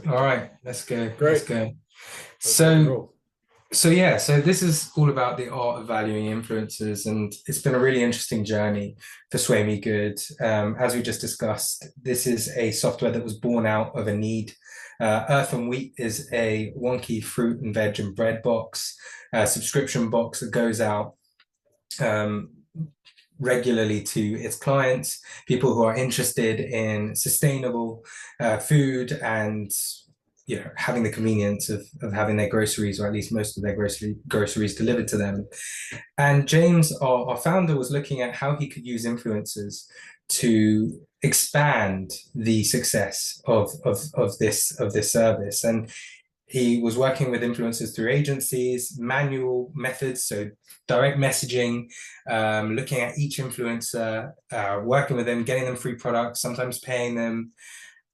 All right, let's go. Let's Great. go. Let's rock and So, roll. so this is all about the art of valuing influencers, and it's been a really interesting journey for Sway Me Good. As we just discussed, this is a software that was born out of a need. Earth and Wheat is a wonky fruit and veg and bread box, subscription box that goes out um, regularly to its clients, people who are interested in sustainable food and having the convenience of having their groceries, or at least most of their groceries delivered to them. And James, our founder, was looking at how he could use influencers to expand the success of this service. And he was working with influencers through agencies, manual methods, so direct messaging, looking at each influencer, working with them, getting them free products, sometimes paying them,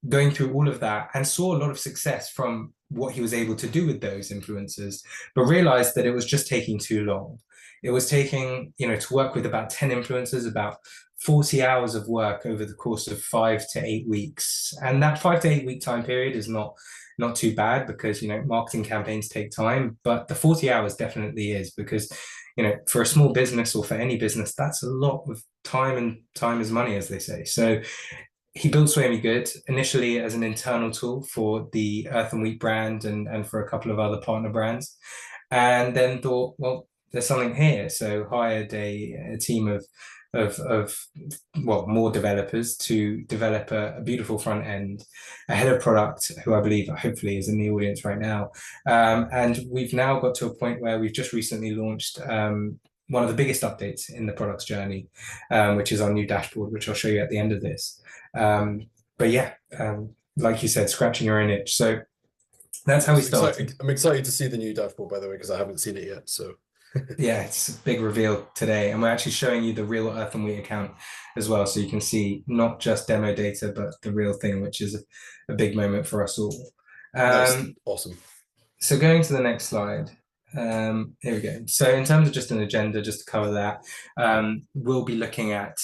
going through all of that, and saw a lot of success from what he was able to do with those influencers, but realized that it was just taking too long. It was taking, to work with about 10 influencers, about 40 hours of work over the course of 5 to 8 weeks. And that 5 to 8 week time period is not too bad because marketing campaigns take time, but the 40 hours definitely is because for a small business or for any business, that's a lot of time, and time is money, as they say. So he built Sway Me Good initially as an internal tool for the Earth and Wheat brand and for a couple of other partner brands, and then thought, well, there's something here. So hired a team of well, more developers to develop a beautiful front end, a head of product who I believe hopefully is in the audience right now. And we've now got to a point where we've just recently launched one of the biggest updates in the product's journey, which is our new dashboard, which I'll show you at the end of this. But yeah, like you said, scratching your own itch. So that's how we It's started. exciting. I'm excited to see the new dashboard, by the way, because I haven't seen it yet. So Yeah, it's a big reveal today. And we're actually showing you the real Earth and Wheat account as well. So you can see not just demo data, but the real thing, which is a big moment for us all. nice, Um, awesome. so going to the next slide. Here we go. So in terms of just an agenda, just to cover that, we'll be looking at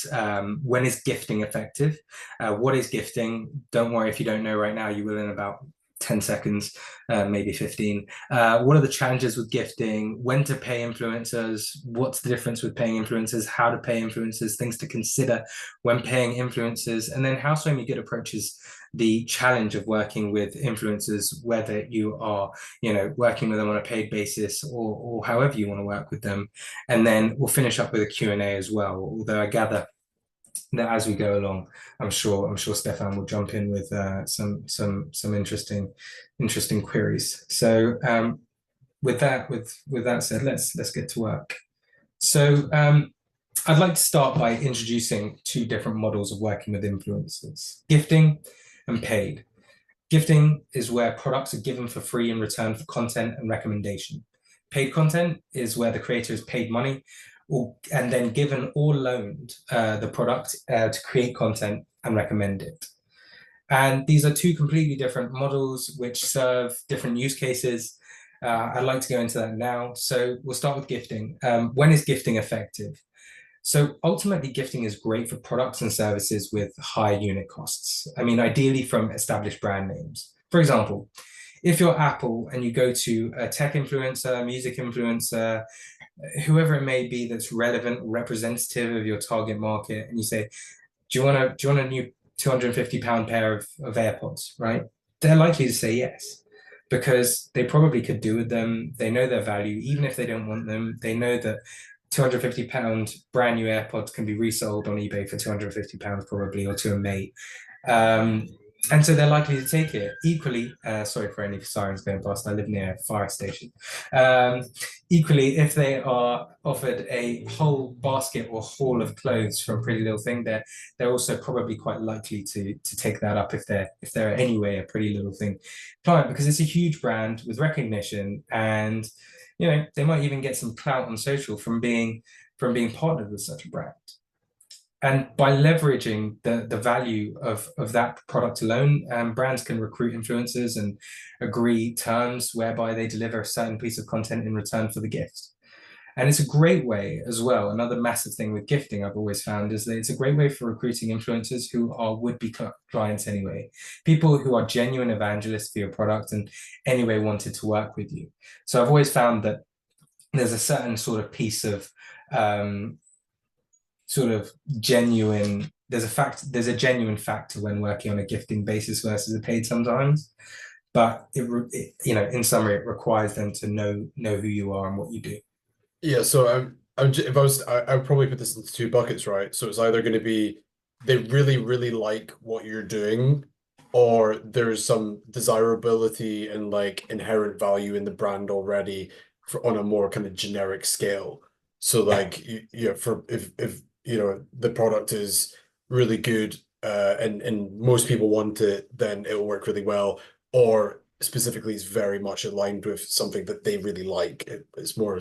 when is gifting effective? What is gifting? Don't worry if you don't know right now, you will in about 10 seconds, maybe 15. What are the challenges with gifting? When to pay influencers? What's the difference with paying influencers? How to pay influencers? Things to consider when paying influencers? And then how So Many Good approaches the challenge of working with influencers, whether you are working with them on a paid basis or however you want to work with them. And then we'll finish up with a Q&A as well, although I gather that as we go along, I'm sure Stefan will jump in with some interesting queries. So with that said, let's get to work. So I'd like to start by introducing two different models of working with influencers: gifting and paid. Gifting is where products are given for free in return for content and recommendation. Paid content is where the creator is paid money and then given or loaned the product to create content and recommend it. And these are two completely different models which serve different use cases. I'd like to go into that now. So we'll start with gifting. When is gifting effective? So ultimately, gifting is great for products and services with high unit costs. I mean, ideally from established brand names. For example, if you're Apple and you go to a tech influencer, music influencer, whoever it may be that's relevant, representative of your target market, and you say, do you want a new £250 pair of AirPods, right? They're likely to say yes because they probably could do with them. They know their value, even if they don't want them. They know that £250 brand new AirPods can be resold on eBay for £250 probably, or to a mate. Um, and so they're likely to take it. Equally, sorry for any sirens going past, I live near a fire station. Um, Equally, if they are offered a whole basket or haul of clothes from Pretty Little Thing, they're also probably quite likely to take that up if they're anyway a Pretty Little Thing client, because it's a huge brand with recognition, and they might even get some clout on social from being partnered with such a brand. And by leveraging the value of that product alone, brands can recruit influencers and agree terms whereby they deliver a certain piece of content in return for the gift. And it's a great way as well. Another massive thing with gifting I've always found is that it's a great way for recruiting influencers who are would-be clients anyway, people who are genuine evangelists for your product and anyway wanted to work with you. So I've always found that there's a certain sort of piece of sort of genuine, there's a genuine factor when working on a gifting basis versus a paid sometimes. But in summary, it requires them to know who you are and what you do. Yeah, so if I would probably put this into two buckets, right? So it's either going to be they really, really like what you're doing, or there's some desirability and like inherent value in the brand already for on a more kind of generic scale. So Yeah. like yeah, for if you know the product is really good and most people want it, then it'll work really well. Or specifically is very much aligned with something that they really like. It's more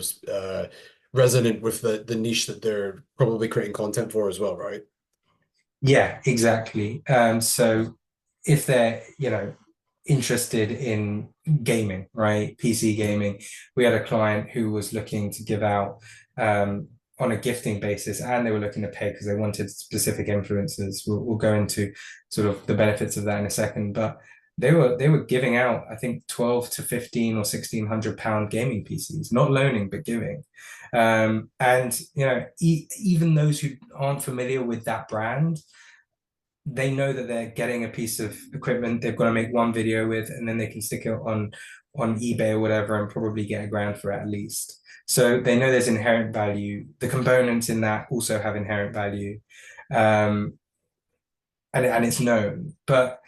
resonant with the niche that they're probably creating content for as well, right? Yeah, exactly. So if they're, interested in gaming, right? PC gaming, we had a client who was looking to give out on a gifting basis, and they were looking to pay because they wanted specific influencers. We'll go into sort of the benefits of that in a second, but they were giving out, I think, 12 to 15 or £1,600 gaming PCs, not loaning, but giving. And even those who aren't familiar with that brand, they know that they're getting a piece of equipment they've got to make one video with, and then they can stick it on eBay or whatever and probably get £1,000 for it at least. So they know there's inherent value. The components in that also have inherent value, and it's known. But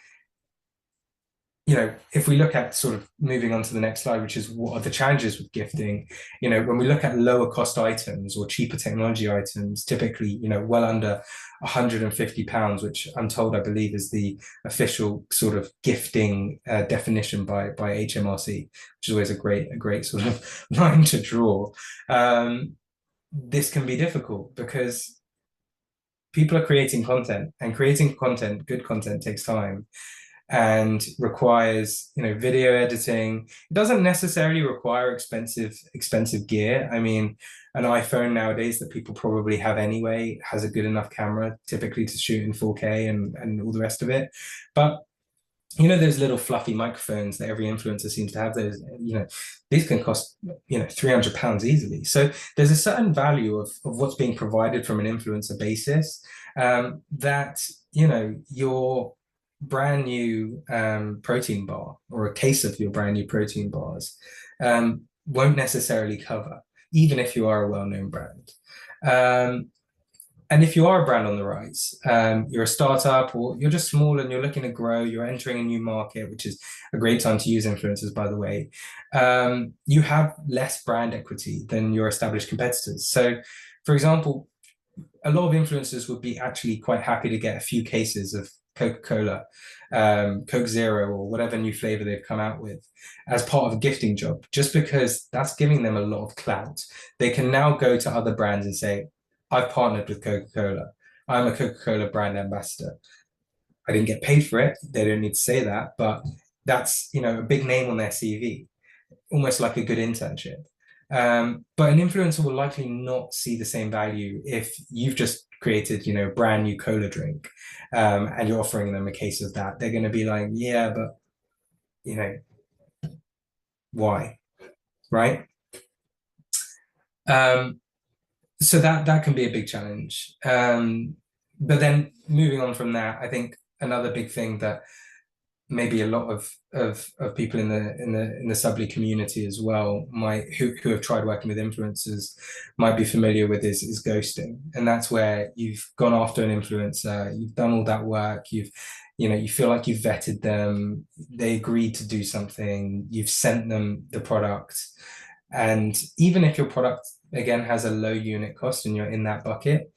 if we look at sort of moving on to the next slide, which is what are the challenges with gifting, when we look at lower cost items or cheaper technology items, typically, well under £150, which I'm told, I believe, is the official sort of gifting definition by HMRC, which is always a great sort of line to draw. This can be difficult because people are creating content, and creating content, good content, takes time and requires video editing. It doesn't necessarily require expensive gear. I mean, an iPhone nowadays that people probably have anyway has a good enough camera typically to shoot in 4K and all the rest of it. But those little fluffy microphones that every influencer seems to have, those, these can cost, £300 easily. So there's a certain value of what's being provided from an influencer basis, that, your brand new protein bar or a case of your brand new protein bars won't necessarily cover, even if you are a well-known brand. And if you are a brand on the rise, you're a startup or you're just small and you're looking to grow, you're entering a new market, which is a great time to use influencers, by the way, you have less brand equity than your established competitors. So, for example, a lot of influencers would be actually quite happy to get a few cases of Coca-Cola, Coke Zero, or whatever new flavor they've come out with as part of a gifting job, just because that's giving them a lot of clout. They can now go to other brands and say, I've partnered with Coca-Cola. I'm a Coca-Cola brand ambassador. I didn't get paid for it. They don't need to say that, but that's, a big name on their CV, almost like a good internship. But an influencer will likely not see the same value if you've just created, brand new cola drink, and you're offering them a case of that. They're going to be like, yeah, but, why? Right? So that can be a big challenge. But then moving on from that, I think another big thing that maybe a lot of people in the Subly community as well who have tried working with influencers might be familiar with is ghosting. And that's where you've gone after an influencer, you've done all that work, you feel like you've vetted them, they agreed to do something, you've sent them the product. And even if your product, again, has a low unit cost and you're in that bucket,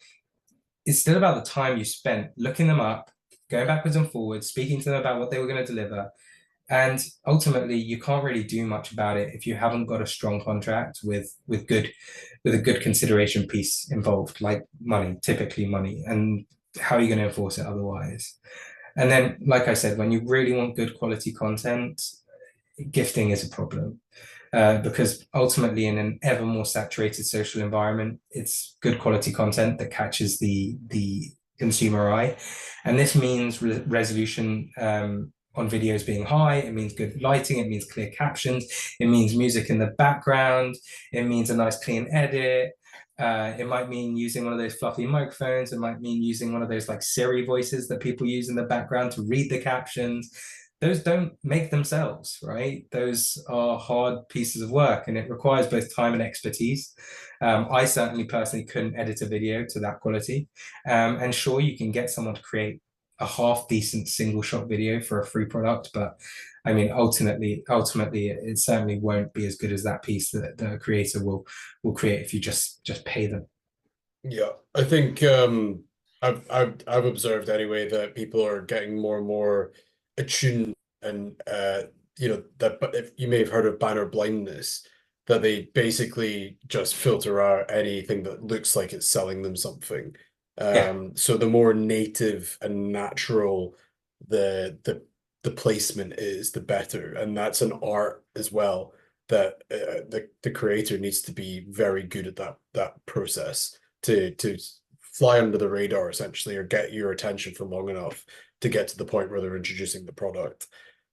it's still about the time you spent looking them up, going backwards and forwards, speaking to them about what they were going to deliver. And ultimately, you can't really do much about it if you haven't got a strong contract with a good consideration piece involved, like money, typically money. And how are you going to enforce it otherwise? And then, like I said, when you really want good quality content, gifting is a problem. Because ultimately, in an ever more saturated social environment, it's good quality content that catches the consumer eye, and this means resolution on videos being high. It means good lighting. It means clear captions. It means music in the background. It means a nice clean edit. It might mean using one of those fluffy microphones. It might mean using one of those like Siri voices that people use in the background to read the captions. Those don't make themselves, right? Those are hard pieces of work, and it requires both time and expertise. I certainly personally couldn't edit a video to that quality. And sure, you can get someone to create a half decent single shot video for a free product, but I mean, ultimately, it certainly won't be as good as that piece that the creator will create if you just pay them. Yeah, I think I've observed anyway that people are getting more and more attuned, and that, but if you may have heard of banner blindness, that they basically just filter out anything that looks like it's selling them something. Yeah. So the more native and natural the placement is, the better, and that's an art as well, that the creator needs to be very good at that process to fly under the radar essentially, or get your attention for long enough to get to the point where they're introducing the product.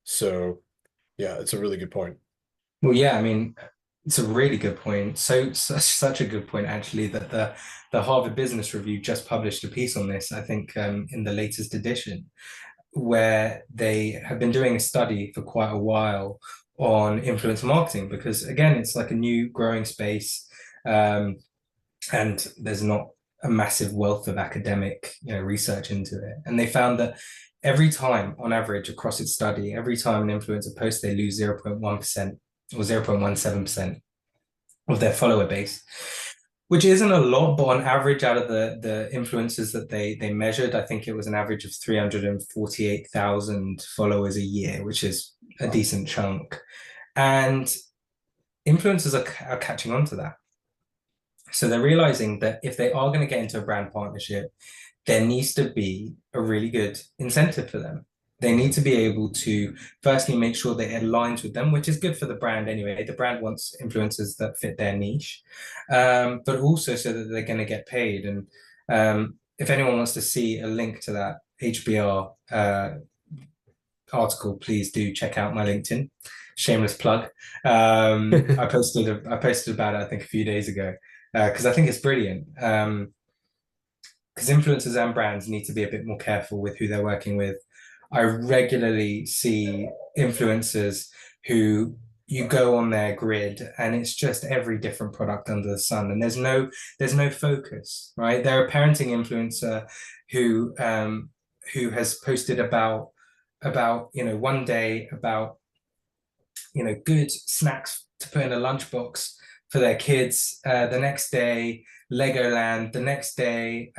So yeah, it's a really good point. Well, yeah, I mean, it's a really good point. Such a good point, actually, that the Harvard Business Review just published a piece on this, I think, in the latest edition, where they have been doing a study for quite a while on influencer marketing, because again, it's like a new growing space, and there's not a massive wealth of academic, research into it. And they found that every time, on average, across its study, every time an influencer posts, they lose 0.1% or 0.17% of their follower base, which isn't a lot, but on average, out of the influencers that they measured, I think it was an average of 348,000 followers a year, which is a decent chunk. And influencers are catching on to that. So they're realizing that if they are going to get into a brand partnership, there needs to be a really good incentive for them. They need to be able to firstly make sure that it aligns with them, which is good for the brand anyway. The brand wants influencers that fit their niche, but also so that they're going to get paid. And if anyone wants to see a link to that HBR article, please do check out my LinkedIn. Shameless plug. I posted about it, I think, a few days ago, because I think it's brilliant. Because influencers and brands need to be a bit more careful with who they're working with. I regularly see influencers who you go on their grid and it's just every different product under the sun, and there's no focus, right? They're a parenting influencer who has posted about one day about good snacks to put in a lunchbox for their kids. The next day, Legoland. The next day,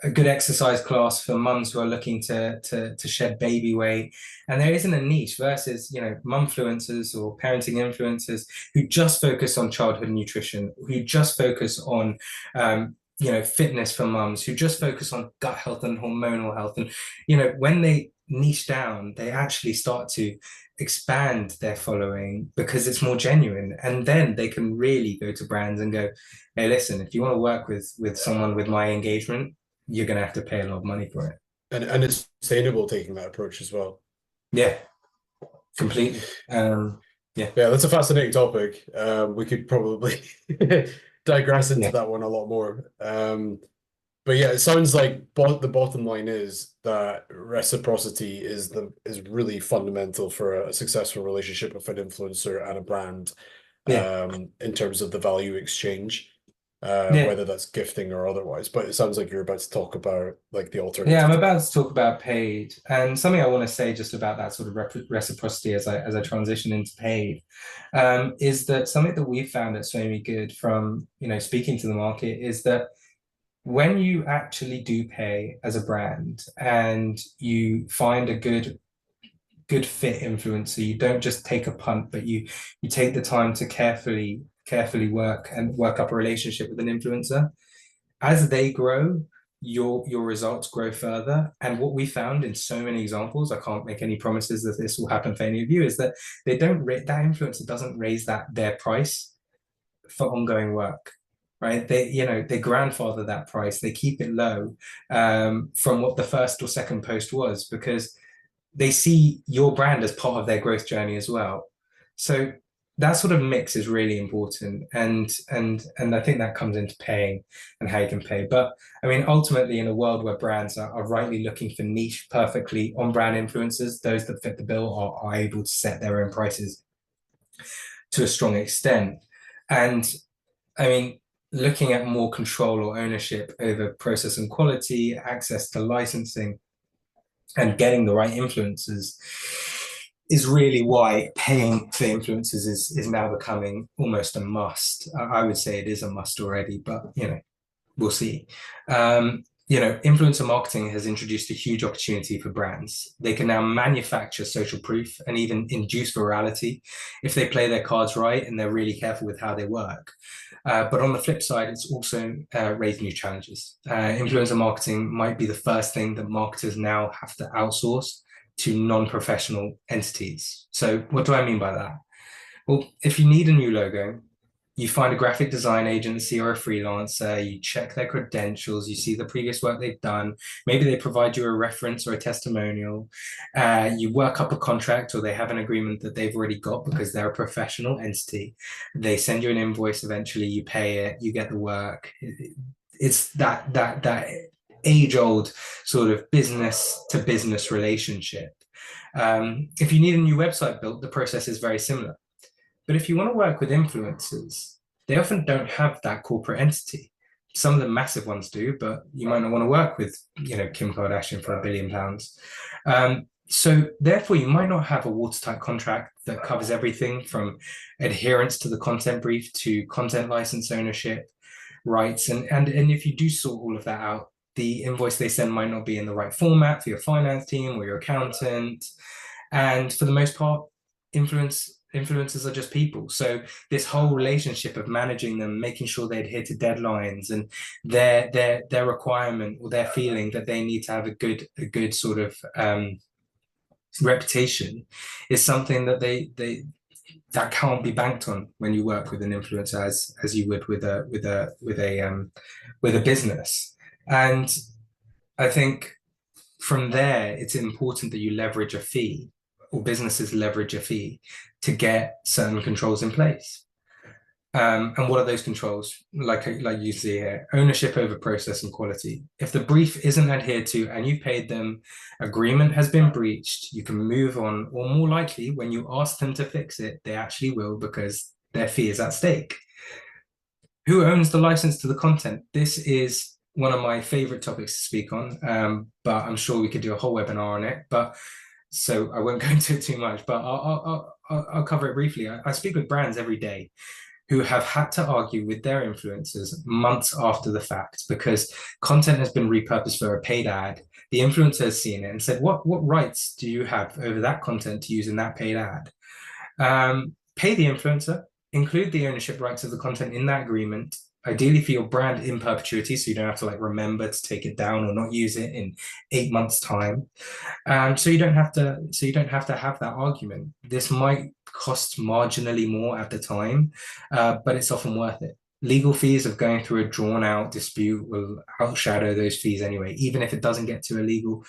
a good exercise class for mums who are looking to shed baby weight. And there isn't a niche versus mumfluencers or parenting influencers who just focus on childhood nutrition, who just focus on fitness for mums, who just focus on gut health and hormonal health. And when they niche down, they actually start to expand their following because it's more genuine, and then they can really go to brands and go, hey, listen, if you want to work with someone with my engagement, you're going to have to pay a lot of money for it. And it's sustainable taking that approach as well. Yeah, completely. Yeah, that's a fascinating topic. We could probably digress into that one a lot more. But yeah, it sounds like the bottom line is that reciprocity is really fundamental for a successful relationship with an influencer and a brand, in terms of the value exchange, whether that's gifting or otherwise. But it sounds like you're about to talk about like the alternative. Yeah, I'm about to talk about paid, and something I want to say just about that sort of reciprocity as I transition into paid, is that something that we've found at Sway Good from speaking to the market is that when you actually do pay as a brand and you find a good fit influencer, you don't just take a punt, but you take the time to carefully work up a relationship with an influencer. As they grow, your results grow further. And what we found in so many examples, I can't make any promises that this will happen for any of you, is that they don't that influencer doesn't raise their price for ongoing work, right? They grandfather that price, they keep it low from what the first or second post was, because they see your brand as part of their growth journey as well. So that sort of mix is really important, and I think that comes into paying and how you can pay. But I mean, ultimately, in a world where brands are rightly looking for niche, perfectly on-brand influencers, those that fit the bill are able to set their own prices to a strong extent. And I mean, looking at more control or ownership over process and quality, access to licensing, and getting the right influencers is really why paying for influencers is now becoming almost a must. I would say it is a must already, but we'll see. Influencer marketing has introduced a huge opportunity for brands. They can now manufacture social proof and even induce virality if they play their cards right and they're really careful with how they work. But on the flip side, it's also raised new challenges. Influencer marketing might be the first thing that marketers now have to outsource to non-professional entities. So what do I mean by that? Well, if you need a new logo, you find a graphic design agency or a freelancer, you check their credentials, you see the previous work they've done, maybe they provide you a reference or a testimonial, you work up a contract or they have an agreement that they've already got because they're a professional entity. They send you an invoice, eventually you pay it, you get the work. It's that age-old sort of business to business relationship. If you need a new website built, the process is very similar. But if you want to work with influencers, they often don't have that corporate entity. Some of the massive ones do, but you might not want to work with, Kim Kardashian for £1 billion. So therefore, you might not have a watertight contract that covers everything from adherence to the content brief to content license ownership rights. And if you do sort all of that out, the invoice they send might not be in the right format for your finance team or your accountant. And for the most part, influencers are just people. So this whole relationship of managing them, making sure they adhere to deadlines and their requirement or their feeling that they need to have a good sort of reputation is something that that can't be banked on when you work with an influencer as you would with a business. And I think from there, it's important that you leverage a fee, or businesses leverage a fee to get certain controls in place. And what are those controls? Like you see here, ownership over process and quality. If the brief isn't adhered to and you've paid them, agreement has been breached, you can move on, or more likely, when you ask them to fix it, they actually will because their fee is at stake. Who owns the license to the content? This is one of my favorite topics to speak on, but I'm sure we could do a whole webinar on it. But so I won't go into it too much, but I'll cover it briefly. I speak with brands every day who have had to argue with their influencers months after the fact because content has been repurposed for a paid ad. The influencer has seen it and said, what rights do you have over that content to use in that paid ad? Pay the influencer, include the ownership rights of the content in that agreement, ideally for your brand in perpetuity, so you don't have to remember to take it down or not use it in 8 months' time. So you don't have to have that argument. This might cost marginally more at the time, but it's often worth it. Legal fees of going through a drawn-out dispute will outshadow those fees anyway, even if it doesn't get to a legal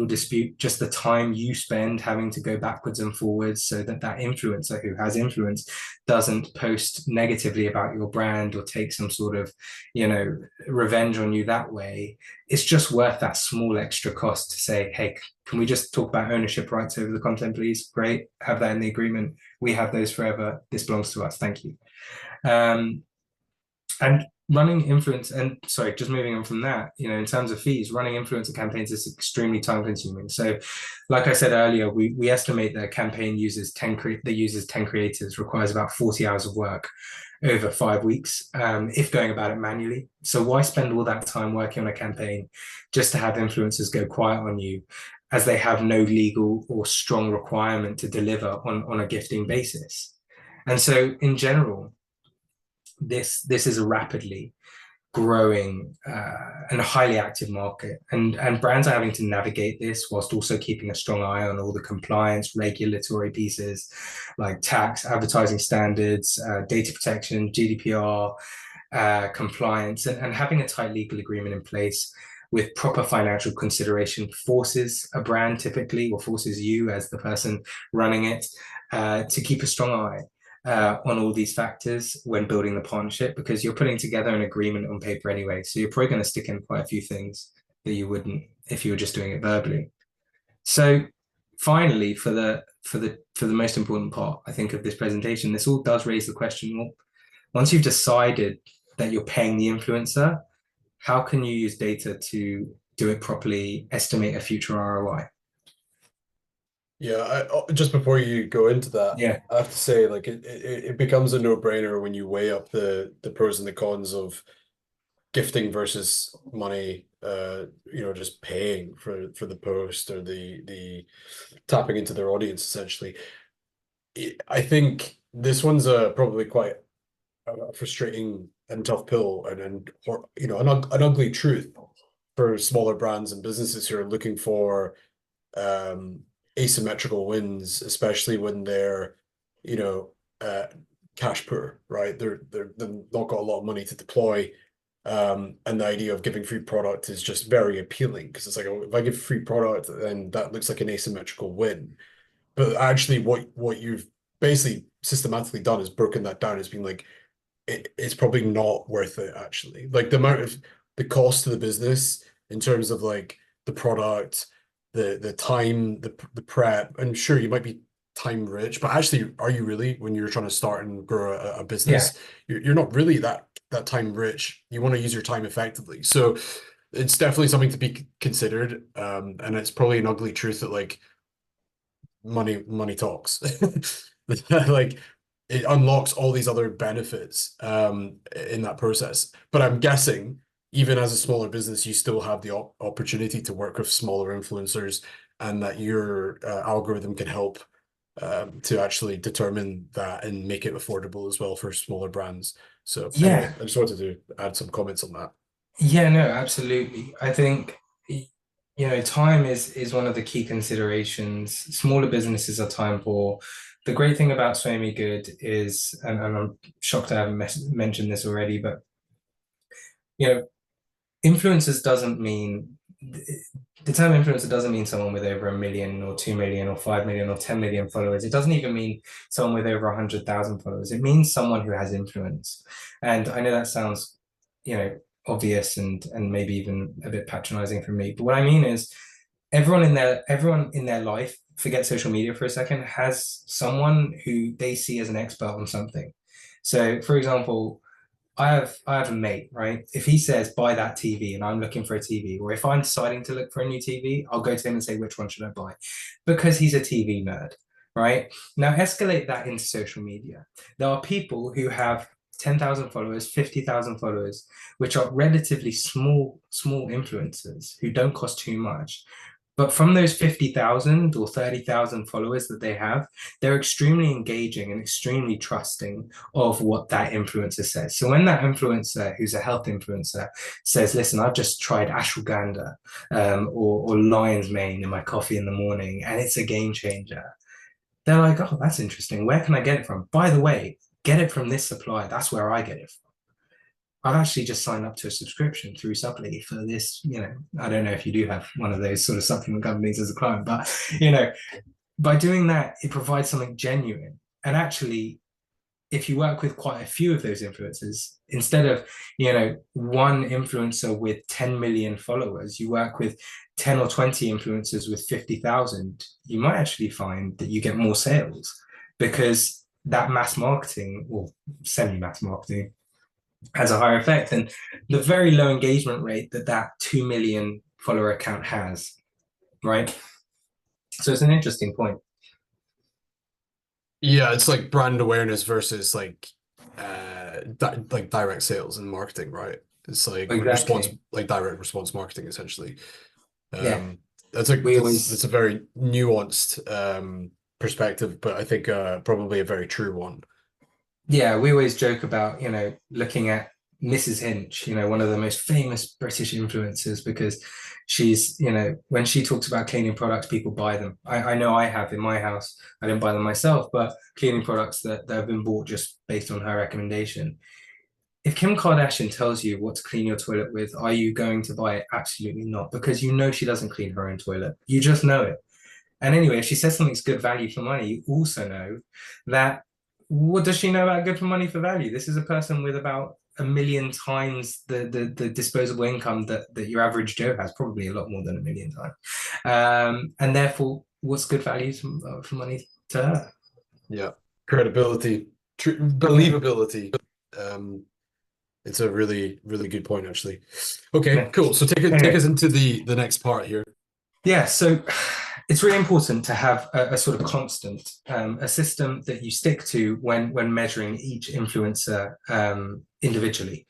dispute. Just the time you spend having to go backwards and forwards so that influencer who has influence doesn't post negatively about your brand or take some sort of, revenge on you that way. It's just worth that small extra cost to say, hey, can we just talk about ownership rights over the content, please? Great, have that in the agreement. We have those forever. This belongs to us. Thank you. And running influence, and sorry, just moving on from that, in terms of fees, running influencer campaigns is extremely time consuming. So like I said earlier, we estimate that a campaign uses 10 creators, requires about 40 hours of work over 5 weeks, if going about it manually. So why spend all that time working on a campaign just to have influencers go quiet on you as they have no legal or strong requirement to deliver on a gifting basis? And so in general, this is a rapidly growing and a highly active market, and brands are having to navigate this whilst also keeping a strong eye on all the compliance regulatory pieces like tax, advertising standards, data protection, GDPR, compliance, and having a tight legal agreement in place with proper financial consideration forces a brand typically, or forces you as the person running it, to keep a strong eye on all these factors when building the partnership, because you're putting together an agreement on paper anyway. So you're probably going to stick in quite a few things that you wouldn't if you were just doing it verbally. So finally, for the most important part, I think, of this presentation, this all does raise the question, well, once you've decided that you're paying the influencer, how can you use data to do it properly, estimate a future ROI? Yeah, just before you go into that, Yeah. I have to say, like, it becomes a no-brainer when you weigh up the pros and the cons of gifting versus money, just paying for the post or the tapping into their audience essentially. I think this one's probably quite a frustrating and tough pill, and an ugly truth for smaller brands and businesses who are looking for um, asymmetrical wins, especially when they're, you know, uh, cash poor, right? They've not got a lot of money to deploy. And the idea of giving free product is just very appealing because it's like, oh, if I give free product, then that looks like an asymmetrical win. But actually, what you've basically systematically done is broken that down as being like, it's probably not worth it actually. Like the amount of the cost to the business in terms of like the product, the time, the prep, and sure you might be time rich, but actually are you really when you're trying to start and grow a Yeah. business, you're not really that time rich. You want to use your time effectively. So it's definitely something to be considered. And it's probably an ugly truth that like money talks. Like it unlocks all these other benefits in that process. But I'm guessing even as a smaller business, you still have the opportunity to work with smaller influencers, and that your algorithm can help to actually determine that and make it affordable as well for smaller brands. So anyway, Yeah. I just wanted to add some comments on that. Yeah, no, absolutely. I think time is one of the key considerations. Smaller businesses are time poor. The great thing about Swami Good is, and I'm shocked I haven't mentioned this already, but you know, influencers doesn't mean the term influencer doesn't mean someone with over 1 million or 2 million or 5 million or 10 million followers. It doesn't even mean someone with over 100,000 followers. It means someone who has influence. And I know that sounds, you know, obvious and maybe even a bit patronizing for me. But what I mean is everyone in their life, forget social media for a second, has someone who they see as an expert on something. So for example, I have a mate, right? If he says buy that TV and I'm looking for a TV, or if I'm deciding to look for a new TV, I'll go to him and say which one should I buy? Because he's a TV nerd, right? Now escalate that into social media. There are people who have 10,000 followers, 50,000 followers, which are relatively small influencers who don't cost too much. But from those 50,000 or 30,000 followers that they have, they're extremely engaging and extremely trusting of what that influencer says. So when that influencer, who's a health influencer, says, listen, I've just tried ashwagandha or lion's mane in my coffee in the morning, and it's a game changer. They're like, oh, that's interesting. Where can I get it from? By the way, get it from this supplier. That's where I get it from. I've actually just signed up to a subscription through Supply for this. I don't know if you do have one of those sort of supplement companies as a client, but by doing that, it provides something genuine. And actually, if you work with quite a few of those influencers, instead of, one influencer with 10 million followers, you work with 10 or 20 influencers with 50,000, you might actually find that you get more sales because that mass marketing or semi-mass marketing has a higher effect than the very low engagement rate that 2 million follower account has, right? So it's an interesting point. Yeah, it's like brand awareness versus like direct sales and marketing, right? It's like response, Exactly. like direct response marketing essentially. Yeah. Um We that's a always, very nuanced perspective, but I think probably a very true one. yeah, we always joke about, looking at Mrs. Hinch, one of the most famous British influencers, because she's, when she talks about cleaning products, people buy them. I know I have in my house. I didn't buy them myself, but cleaning products that have been bought just based on her recommendation. If Kim Kardashian tells you what to clean your toilet with, are you going to buy it? Absolutely not, because she doesn't clean her own toilet. You just know it. And anyway, if she says something's good value for money, you also know that what does she know about good for money for value? This is a person with about a million times the disposable income that your average Joe has, probably a lot more than a million times. And therefore, what's good value for money to her? Yeah. Credibility, believability. Um, it's a really, really good point, actually. Okay, Yeah. cool. So take Anyway, us into the next part here. yeah, so it's really important to have a sort of constant, a system that you stick to when measuring each influencer individually.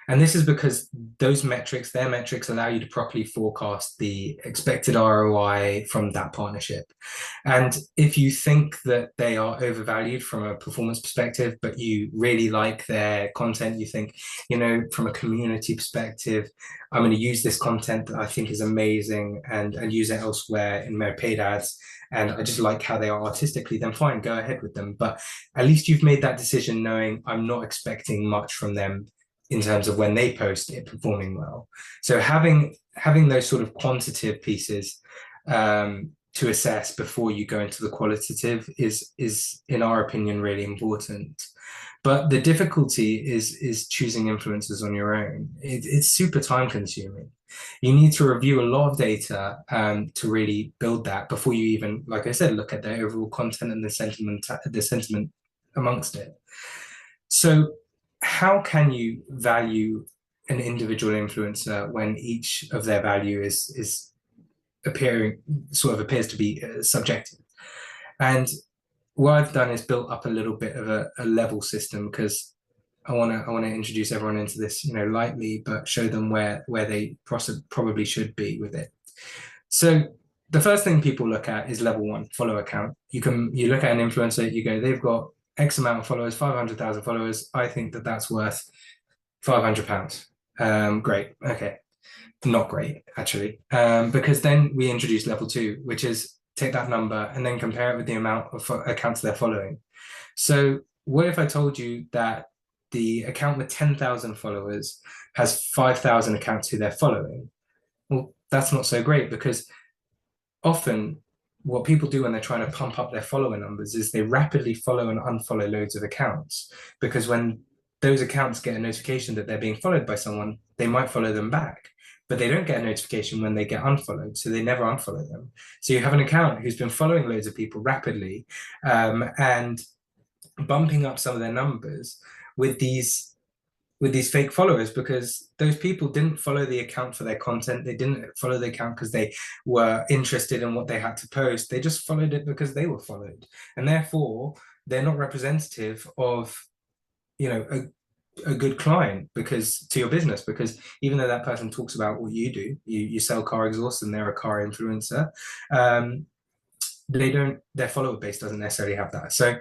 And this is because their metrics allow you to properly forecast the expected ROI from that partnership. And if you think that they are overvalued from a performance perspective, but you really like their content, you think, from a community perspective, I'm going to use this content that I think is amazing and use it elsewhere in my paid ads. And I just like how they are artistically, then fine, go ahead with them. But at least you've made that decision knowing I'm not expecting much from them in terms of when they post it performing well. So having those sort of quantitative pieces to assess before you go into the qualitative is in our opinion really important. But the difficulty is choosing influencers on your own. It's super time consuming. You need to review a lot of data to really build that before you even, like I said, look at their overall content and the sentiment amongst it. So how can you value an individual influencer when each of their value is appears to be subjective? And what I've done is built up a little bit of a level system, because I want to introduce everyone into this, lightly, but show them where they probably should be with it. So the first thing people look at is level one, follower count. You look at an influencer, you go, they've got X amount of followers, 500,000 followers. I think that's worth £500. Great. Okay. Not great, actually. Because then we introduce level two, which is take that number and then compare it with the amount of accounts they're following. So what if I told you that the account with 10,000 followers has 5,000 accounts who they're following? Well, that's not so great, because often what people do when they're trying to pump up their follower numbers is they rapidly follow and unfollow loads of accounts, because when those accounts get a notification that they're being followed by someone, they might follow them back, but they don't get a notification when they get unfollowed, so they never unfollow them. So you have an account who's been following loads of people rapidly and bumping up some of their numbers with these fake followers, because those people didn't follow the account for their content. They didn't follow the account because they were interested in what they had to post. They just followed it because they were followed. And therefore, they're not representative of, a good client because to your business, because even though that person talks about what you do, you sell car exhaust and they're a car influencer, their follower base doesn't necessarily have that. So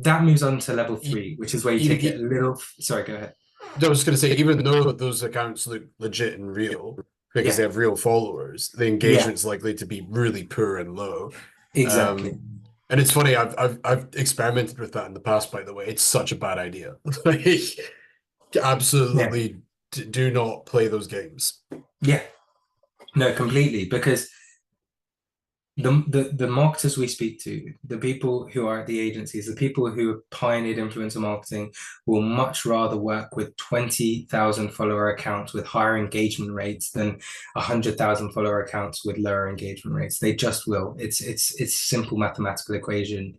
that moves on to level three, which is where you take it a little. Sorry, go ahead. I was going to say, even though those accounts look legit and real because Yeah, they have real followers, the yeah, engagement's likely to be really poor and low. exactly. Um, and it's funny, I've experimented with that in the past, by the way. It's such a bad idea. Like, Yeah, absolutely do not play those games. yeah, no, completely. Because the marketers we speak to, the people who are at the agencies, the people who have pioneered influencer marketing, will much rather work with 20,000 follower accounts with higher engagement rates than 100,000 follower accounts with lower engagement rates. They just will. It's simple mathematical equation,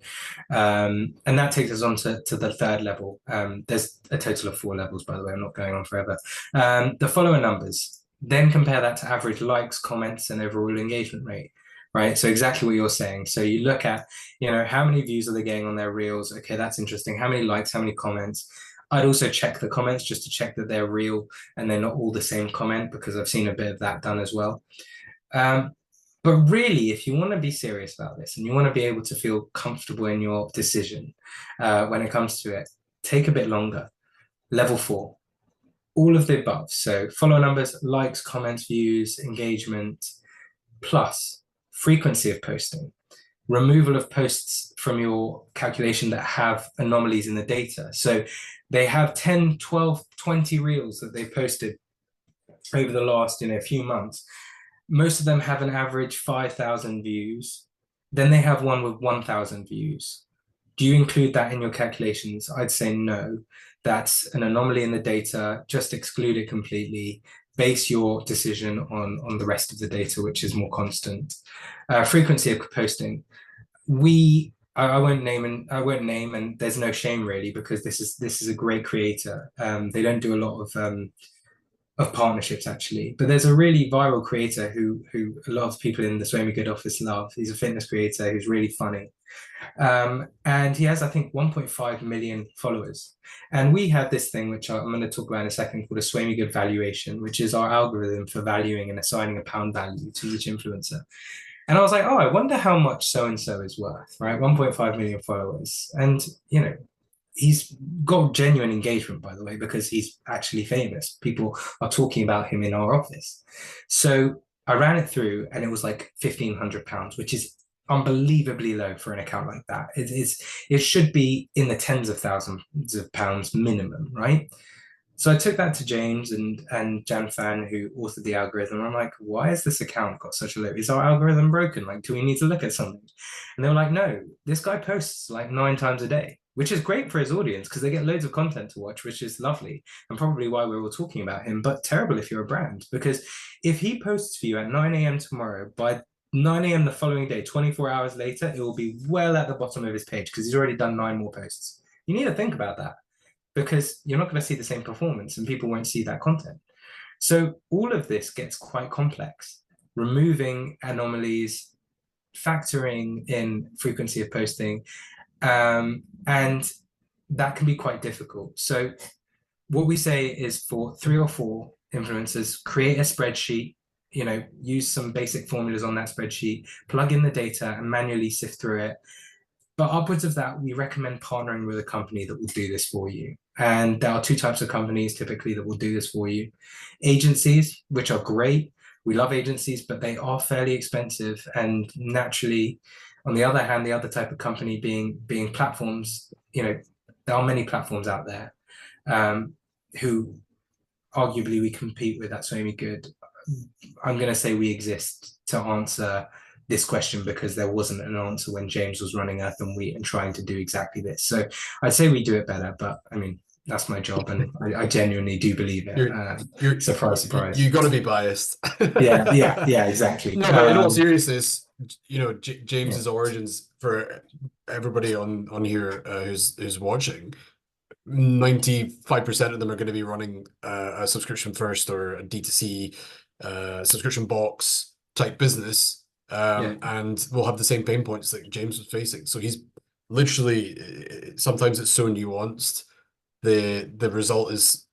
and that takes us on to the third level. There's a total of 4 levels, by the way. I'm not going on forever. The follower numbers. Then compare that to average likes, comments, and overall engagement rate. Right. So exactly what you're saying. So you look at, how many views are they getting on their reels? Okay, that's interesting. How many likes, how many comments? I'd also check the comments just to check that they're real and they're not all the same comment, because I've seen a bit of that done as well. But really, if you want to be serious about this and you want to be able to feel comfortable in your decision when it comes to it, take a bit longer. Level 4, all of the above. So follower numbers, likes, comments, views, engagement, plus frequency of posting, removal of posts from your calculation that have anomalies in the data. So they have 10, 12, 20 reels that they've posted over the last few months. Most of them have an average 5,000 views. Then they have one with 1,000 views. Do you include that in your calculations? I'd say no. That's an anomaly in the data. Just exclude it completely. Base your decision on the rest of the data, which is more constant. Frequency of posting. I won't name, and there's no shame really, because this is a great creator. They don't do a lot of partnerships actually, but there's a really viral creator who a lot of people in the Sway Me Good office love. He's a fitness creator who's really funny, and he has, I think, 1.5 million followers. And we have this thing which I'm going to talk about in a second called a Sway Me Good valuation, which is our algorithm for valuing and assigning a pound value to each influencer. And I was like, oh, I wonder how much so and so is worth, right? 1.5 million followers, and he's got genuine engagement, by the way, because he's actually famous. People are talking about him in our office. So I ran it through and it was like £1,500, which is unbelievably low for an account like that. It should be in the tens of thousands of pounds minimum, right? So I took that to James and Jan Fan, who authored the algorithm. I'm like, why has this account got such a low? Is our algorithm broken? Like, do we need to look at something? And they were like, no, this guy posts like 9 times a day, which is great for his audience because they get loads of content to watch, which is lovely, and probably why we're all talking about him, but terrible if you're a brand. Because if he posts for you at 9 a.m. tomorrow, by 9 a.m. the following day, 24 hours later, it will be well at the bottom of his page because he's already done 9 more posts. You need to think about that, because you're not going to see the same performance and people won't see that content. So all of this gets quite complex. Removing anomalies, factoring in frequency of posting, and that can be quite difficult. So what we say is, for 3 or 4 influencers, create a spreadsheet, use some basic formulas on that spreadsheet, plug in the data and manually sift through it. But upwards of that, we recommend partnering with a company that will do this for you. And there are 2 types of companies typically that will do this for you. Agencies, which are great. We love agencies, but they are fairly expensive. And naturally, on the other hand, the other type of company being platforms, there are many platforms out there who arguably we compete with at Sway Me Good. I'm going to say we exist to answer this question because there wasn't an answer when James was running Earth and Wheat and trying to do exactly this. So I'd say we do it better, but I mean, that's my job, and I genuinely do believe it. Surprise, surprise. You got to be biased. Yeah, exactly. No, but in all seriousness, James's yeah. origins, for everybody on here who's watching, 95% of them are going to be running a subscription first or a D2C subscription box type business, and we'll have the same pain points that James was facing. So he's literally, sometimes it's so nuanced. The result is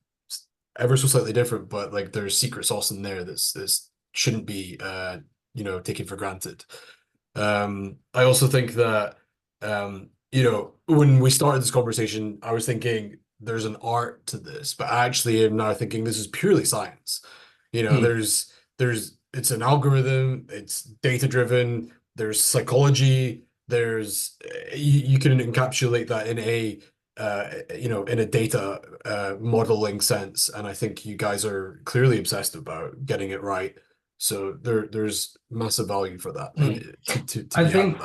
ever so slightly different, but like there's secret sauce in there that's shouldn't be taken for granted. I also think that when we started this conversation, I was thinking there's an art to this, but I actually am now thinking this is purely science. It's an algorithm, it's data driven, there's psychology, there's you can encapsulate that in a data modeling sense, and I think you guys are clearly obsessed about getting it right. So there's massive value for that. I think,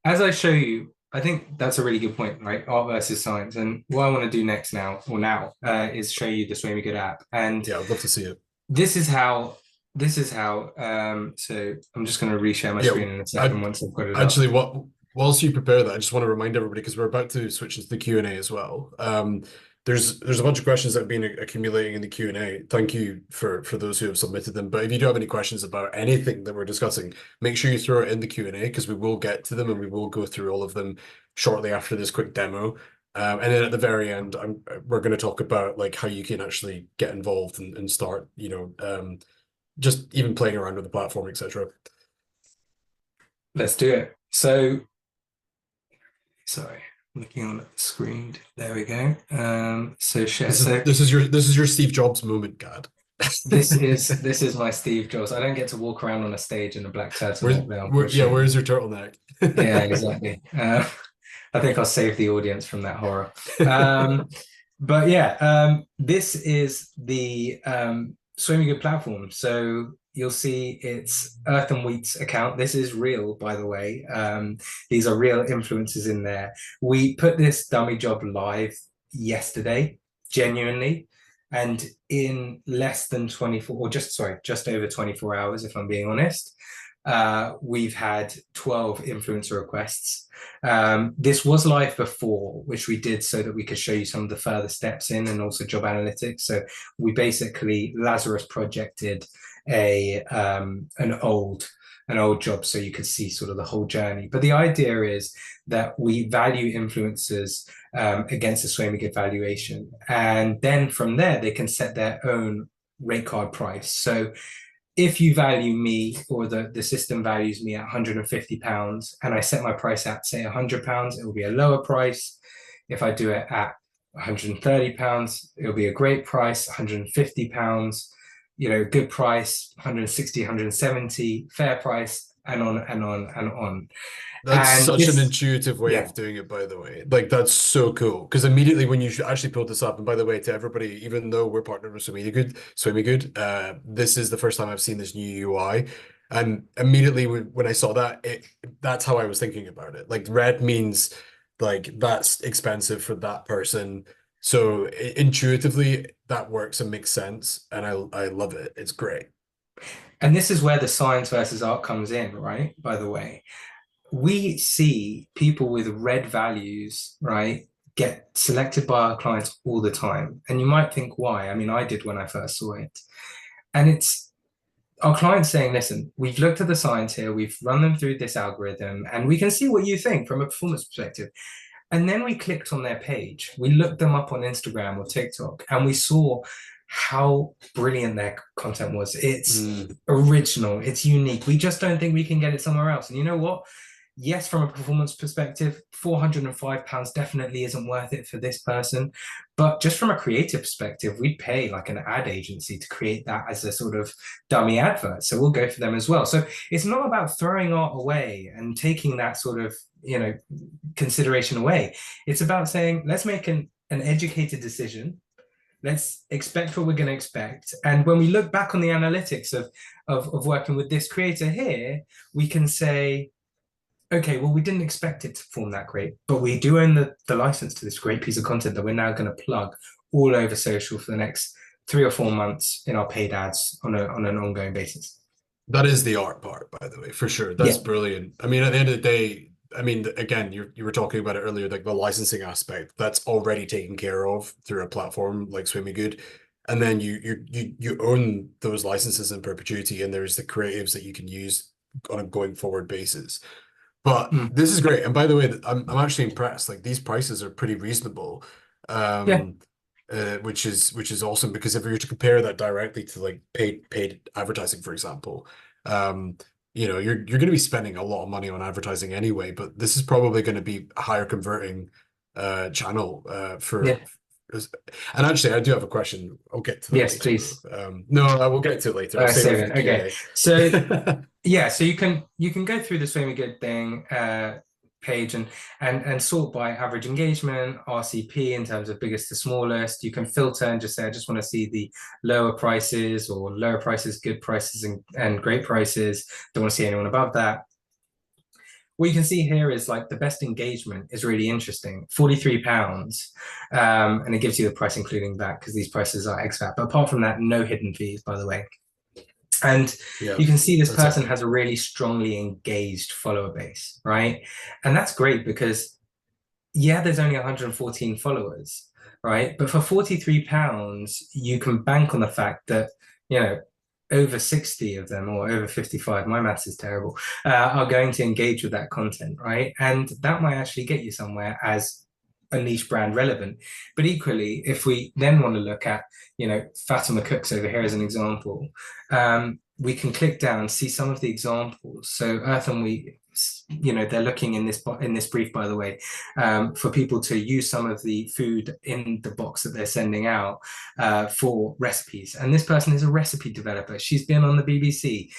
as I show you, I think that's a really good point, right? Art versus science. And what I want to do next is show you the Sway Me Good app. And yeah, I'd love to see it. This is how so I'm just going to reshare my screen in a second once I've got it actually up. Whilst you prepare that, I just want to remind everybody, because we're about to switch into the Q&A as well. There's a bunch of questions that have been accumulating in the Q&A. Thank you for those who have submitted them. But if you do have any questions about anything that we're discussing, make sure you throw it in the Q&A, because we will get to them and we will go through all of them shortly after this quick demo. And then at the very end, we're going to talk about like how you can actually get involved and start, just even playing around with the platform, etc. Let's do it. So, sorry, looking on the screen. There we go. So share. This is So this is your Steve Jobs moment, Gad. this is my Steve Jobs. I don't get to walk around on a stage in a black turtleneck though, Where's unfortunately. your turtleneck? Yeah, exactly. I think I'll save the audience from that horror. Um, but yeah, this is the Swimming Good platform. So you'll see it's Earth and Wheat's account. This is real, by the way. These are real influencers in there. We put this dummy job live yesterday, genuinely, and in less than 24, or just over 24 hours, if I'm being honest, we've had 12 influencer requests. This was live before, which we did so that we could show you some of the further steps in and also job analytics. So we basically Lazarus projected an old job so you could see sort of the whole journey. But the idea is that we value influencers against a Sway Good valuation. And then from there, they can set their own rate card price. So if you value me or the system values me at £150 and I set my price at, say, £100, it will be a lower price. If I do it at £130, it'll be a great price. £150, good price. 160, 170, fair price, and on and on and on. That's And such an this, intuitive way yeah, of doing it, by the way. Like that's so cool. Because immediately when you actually pulled this up, and by the way, to everybody, even though we're partnered with Swimmy Good, this is the first time I've seen this new UI. And immediately when I saw that, that's how I was thinking about it. Like red means like that's expensive for that person. So intuitively that works and makes sense. And I love it. It's great. and this is where the science versus art comes in, right? By the way, we see people with red values, right, get selected by our clients all the time. And you might think, why? I mean, I did when I first saw it. And it's our clients saying, listen, we've looked at the science here, we've run them through this algorithm, and we can see what you think from a performance perspective. And then we clicked on their page. We looked them up on Instagram or TikTok, and we saw how brilliant their content was. It's Mm. original, it's unique. We just don't think we can get it somewhere else. And you know what? Yes, from a performance perspective, £405 definitely isn't worth it for this person. But just from a creative perspective, we'd pay like an ad agency to create that as a sort of dummy advert. So we'll go for them as well. So it's not about throwing art away and taking that sort of, consideration away. It's about saying, let's make an educated decision. Let's expect what we're going to expect. And when we look back on the analytics of working with this creator here, we can say, okay, well, we didn't expect it to perform that great, but we do own the license to this great piece of content that we're now going to plug all over social for the next 3 or 4 months in our paid ads on an ongoing basis. That is the art part, by the way, for sure. That's Yeah. brilliant. I mean, at the end of the day, I mean, again, you were talking about it earlier, like the licensing aspect, that's already taken care of through a platform like Swimmy Good. And then you own those licenses in perpetuity, and there's the creatives that you can use on a going forward basis. But Mm. this is great. And by the way, I'm actually impressed. Like these prices are pretty reasonable. Yeah. Um, which is awesome because if you were to compare that directly to like paid advertising, for example, you're going to be spending a lot of money on advertising anyway, but this is probably going to be a higher converting channel for. Yeah. And actually, I do have a question. I'll get to that Yes, later please. though. No, I will get to it later. I'll save it Save for it. the Okay. Q&A. So yeah, so you can go through the Swimming Good thing page and sort by average engagement, RCP in terms of biggest to smallest. You can filter and just say, I just want to see the lower prices or lower prices, good prices, and great prices. Don't want to see anyone above that. What you can see here is like the best engagement is really interesting, £43. And it gives you the price including that because these prices are expat. But apart from that, no hidden fees, by the way. And Yeah, you can see this that's person it. has a really strongly engaged follower base, right? And that's great because, yeah, there's only 114 followers, right? But for £43, you can bank on the fact that, over 60 of them or over 55, my maths is terrible, are going to engage with that content, right? And that might actually get you somewhere as a niche brand relevant. But equally, if we then want to look at, Fatima Cooks over here as an example, we can click down, see some of the examples. So Earth and Wheat they're looking in this brief, by the way, for people to use some of the food in the box that they're sending out for recipes. And this person is a recipe developer. She's been on the BBC.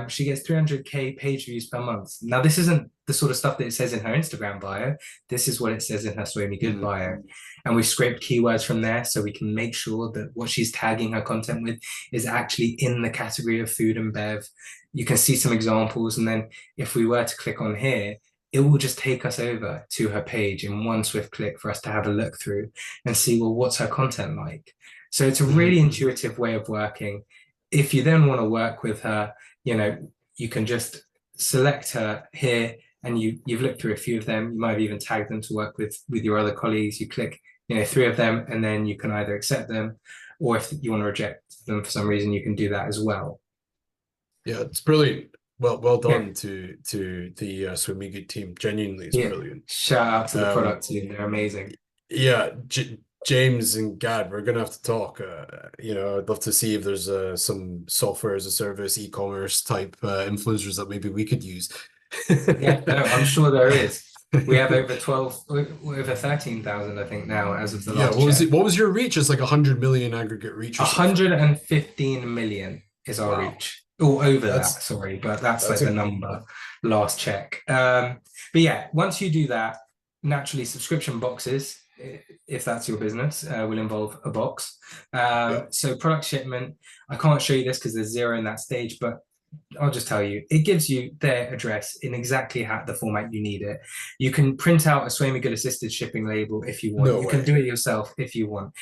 She gets 300K page views per month. Now, this isn't the sort of stuff that it says in her Instagram bio. This is what it says in her Sway Me Good bio. And we've scraped keywords from there so we can make sure that what she's tagging her content with is actually in the category of food and bev. You can see some examples. And then if we were to click on here, it will just take us over to her page in one swift click for us to have a look through and see, well, what's her content like? So it's a really intuitive way of working. If you then want to work with her, you can just select her here, and you've looked through a few of them. You might have even tagged them to work with your other colleagues. You click, 3 of them, and then you can either accept them, or if you want to reject them for some reason, you can do that as well. Yeah, it's brilliant. Well done to the Swim Me Good team. Genuinely, it's brilliant. Shout out to the product team; they're amazing. Yeah, James and Gad, we're gonna have to talk. I'd love to see if there's some software as a service, e-commerce type influencers that maybe we could use. Yeah, no, I'm sure there is. We have over 13,000, I think, now as of the last check. What was your reach? It's like 100 million aggregate reach. 115 million is our reach. Or over that, sorry, but that's like the number last check. But yeah, once you do that, naturally subscription boxes, if that's your business, will involve a box. So product shipment, I can't show you this because there's 0 in that stage, but I'll just tell you, it gives you their address in exactly the format you need it. You can print out a Sway Me Good assisted shipping label if you want. You can do it yourself if you want.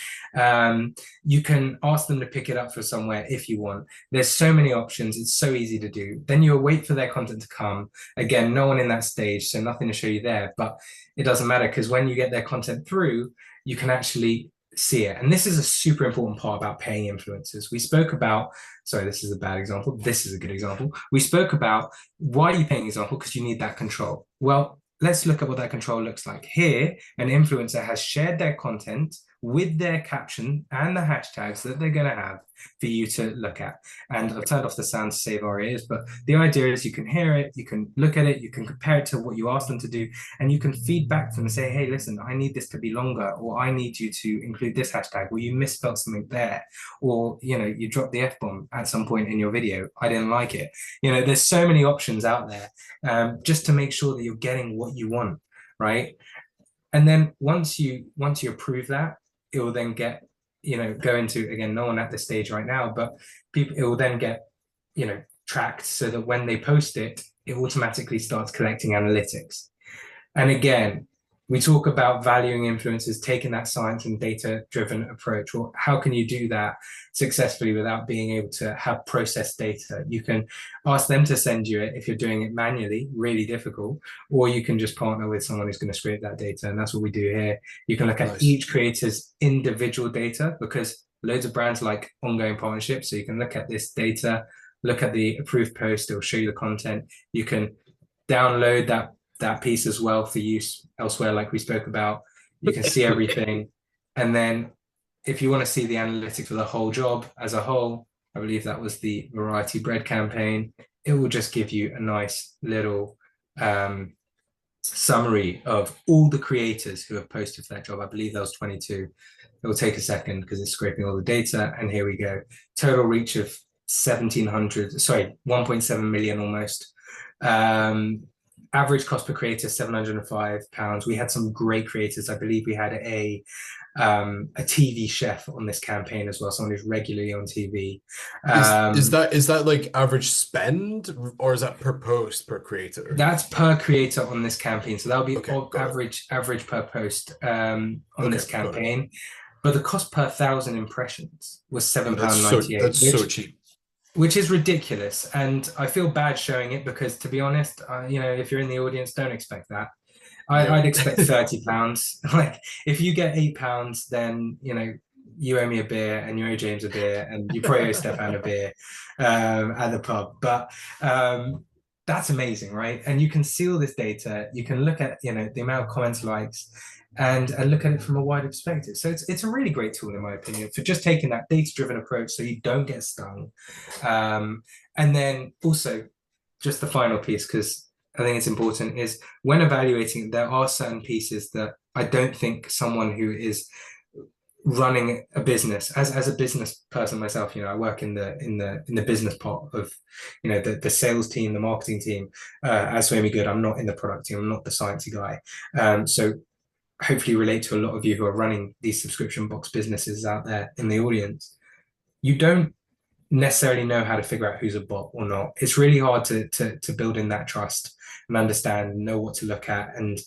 You can ask them to pick it up for somewhere if you want. There's so many options. It's so easy to do. Then you wait for their content to come. Again, no one in that stage, so nothing to show you there. But it doesn't matter because when you get their content through, you can actually see it. And this is a super important part about paying influencers. We spoke about, sorry, this is a bad example. This is a good example. We spoke about why are you paying example? Because you need that control. Well, let's look at what that control looks like. Here, an influencer has shared their content with their caption and the hashtags that they're going to have for you to look at. And I've turned off the sound to save our ears, but the idea is you can hear it, you can look at it, you can compare it to what you asked them to do, and you can feed back to them and say, hey, listen, I need this to be longer, or I need you to include this hashtag, or you misspelled something there, or, you dropped the F-bomb at some point in your video. I didn't like it. There's so many options out there just to make sure that you're getting what you want, right? And then once you approve that, it will then get, go into, again, no one at this stage right now, but people, it will then get, tracked so that when they post it, it automatically starts collecting analytics. And again, we talk about valuing influencers, taking that science and data-driven approach. Well, how can you do that successfully without being able to have processed data? You can ask them to send you it if you're doing it manually, really difficult, or you can just partner with someone who's going to scrape that data. And that's what we do here. You can look at each creator's individual data because loads of brands like ongoing partnerships. So you can look at this data, look at the approved post, it'll show you the content. You can download that piece as well for use elsewhere, like we spoke about. You can see everything. And then if you want to see the analytics for the whole job as a whole, I believe that was the variety bread campaign, it will just give you a nice little summary of all the creators who have posted for that job. I believe that was 22. It will take a second because it's scraping all the data. And here we go. Total reach of 1.7 million almost. Average cost per creator, £705. We had some great creators. I believe we had a TV chef on this campaign as well, someone who's regularly on TV. Is that like average spend, or is that per post per creator? That's per creator on this campaign. So that'll be average per post on this campaign. But the cost per 1,000 impressions was £7.98. That's so cheap. Which is ridiculous, and I feel bad showing it because, to be honest, if you're in the audience, don't expect that. I'd expect £30. Like, if you get £8, then you owe me a beer, and you owe James a beer, and you probably owe Stefan a beer at the pub. But that's amazing, right? And you can see all this data. You can look at the amount of comments, likes, and look at it from a wider perspective. So it's a really great tool, in my opinion, for just taking that data-driven approach so you don't get stung. And then also, just the final piece, because I think it's important is when evaluating, there are certain pieces that I don't think someone who is running a business as a business person myself, I work in the business part of, the sales team, the marketing team. As Swami Good, I'm not in the product team, I'm not the sciencey guy. So hopefully relate to a lot of you who are running these subscription box businesses out there in the audience. You don't necessarily know how to figure out who's a bot or not. It's really hard to build in that trust and understand and know what to look at and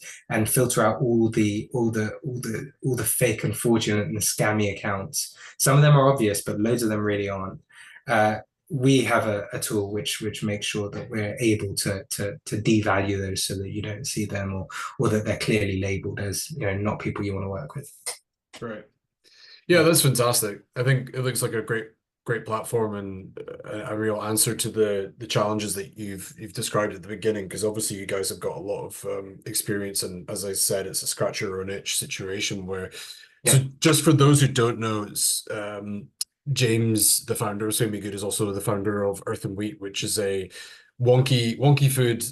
filter out all the fake and fraudulent and scammy accounts. Some of them are obvious, but loads of them really aren't. We have a tool which makes sure that we're able to devalue those so that you don't see them or that they're clearly labeled as not people you want to work with. Right. Yeah, that's fantastic. I think it looks like a great platform and a real answer to the challenges that you've described at the beginning, because obviously you guys have got a lot of experience, and as I said, it's a scratch your own itch situation where. So just for those who don't know, it's, James, the founder of Swim Good, is also the founder of Earth and Wheat, which is a wonky food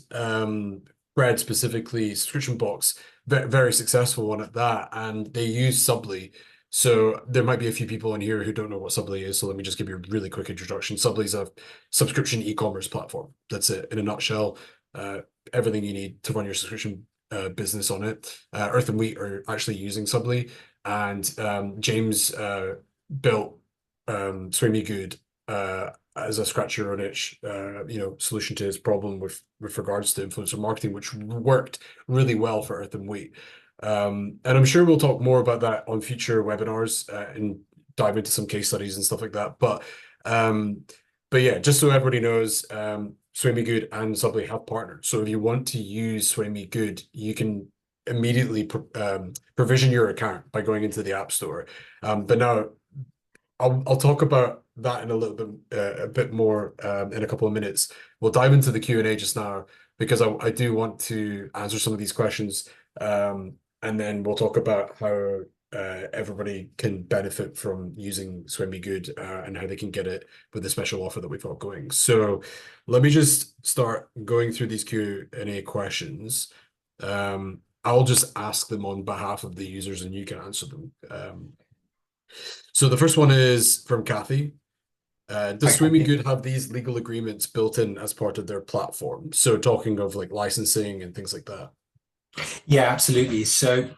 bread specifically subscription box, very successful one at that, and they use Subly. So there might be a few people in here who don't know what Subly is. So let me just give you a really quick introduction. Subly is a subscription e-commerce platform. That's it in a nutshell. Everything you need to run your subscription business on it. Earth and Wheat are actually using Subly, and James built Swimmy Good as a scratch your own itch, solution to his problem with regards to influencer marketing, which worked really well for Earth and Wheat. And I'm sure we'll talk more about that on future webinars and dive into some case studies and stuff like that. But yeah, just so everybody knows, Swimmy Good and Subly have partnered. So if you want to use Swimmy Good, you can immediately provision your account by going into the App Store. But now I'll talk about that in a bit more in a couple of minutes. We'll dive into the Q&A just now because I do want to answer some of these questions. And then we'll talk about how everybody can benefit from using Swimmy Good and how they can get it with the special offer that we've got going. So let me just start going through these Q&A questions. I'll just ask them on behalf of the users and you can answer them. So the first one is from Kathy. Does Swimmy Good have these legal agreements built in as part of their platform? So talking of like licensing and things like that. Yeah, absolutely. So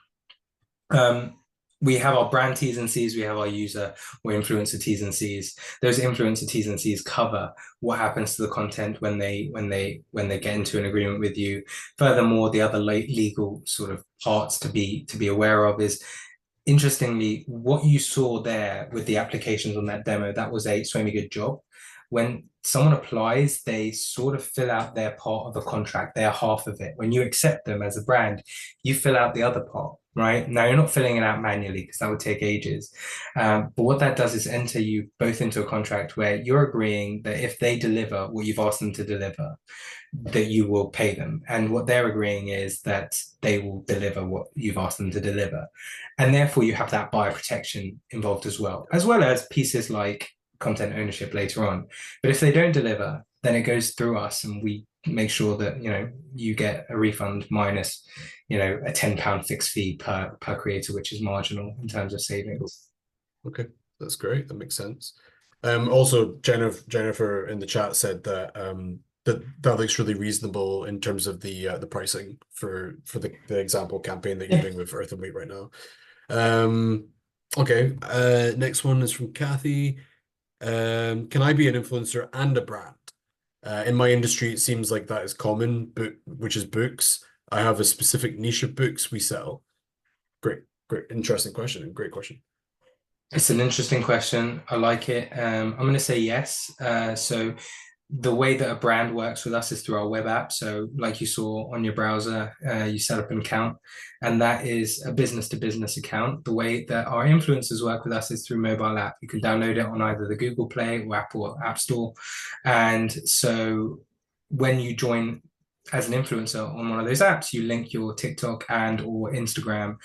we have our brand T's and C's, we have our user or influencer T's and C's. Those influencer T's and C's cover what happens to the content when they get into an agreement with you. Furthermore, the other legal sort of parts to be aware of is, interestingly, what you saw there with the applications on that demo, that was a Swimmy Good job. When someone applies, they sort of fill out their part of the contract, their half of it. When you accept them as a brand, you fill out the other part, right? Now, you're not filling it out manually because that would take ages. But what that does is enter you both into a contract where you're agreeing that if they deliver what you've asked them to deliver, that you will pay them. And what they're agreeing is that they will deliver what you've asked them to deliver. And therefore, you have that buyer protection involved as well as pieces like content ownership later on. But if they don't deliver, then it goes through us and we make sure that you get a refund minus a £10 fixed fee per creator, which is marginal in terms of savings. Okay, that's great. That makes sense. Also, Jennifer in the chat said that that looks really reasonable in terms of the pricing for the example campaign that you're doing with Earth and Wheat right now. Okay, next one is from Kathy. Can I be an influencer and a brand? In my industry, it seems like that is common, which is books. I have a specific niche of books we sell. Great, interesting question and great question. It's an interesting question. I like it. I'm going to say yes. So the way that a brand works with us is through our web app. So like you saw on your browser, you set up an account, and that is a business-to-business account. The way that our influencers work with us is through mobile app. You can download it on either the Google Play or Apple App Store. And so when you join as an influencer on one of those apps, you link your TikTok and or Instagram.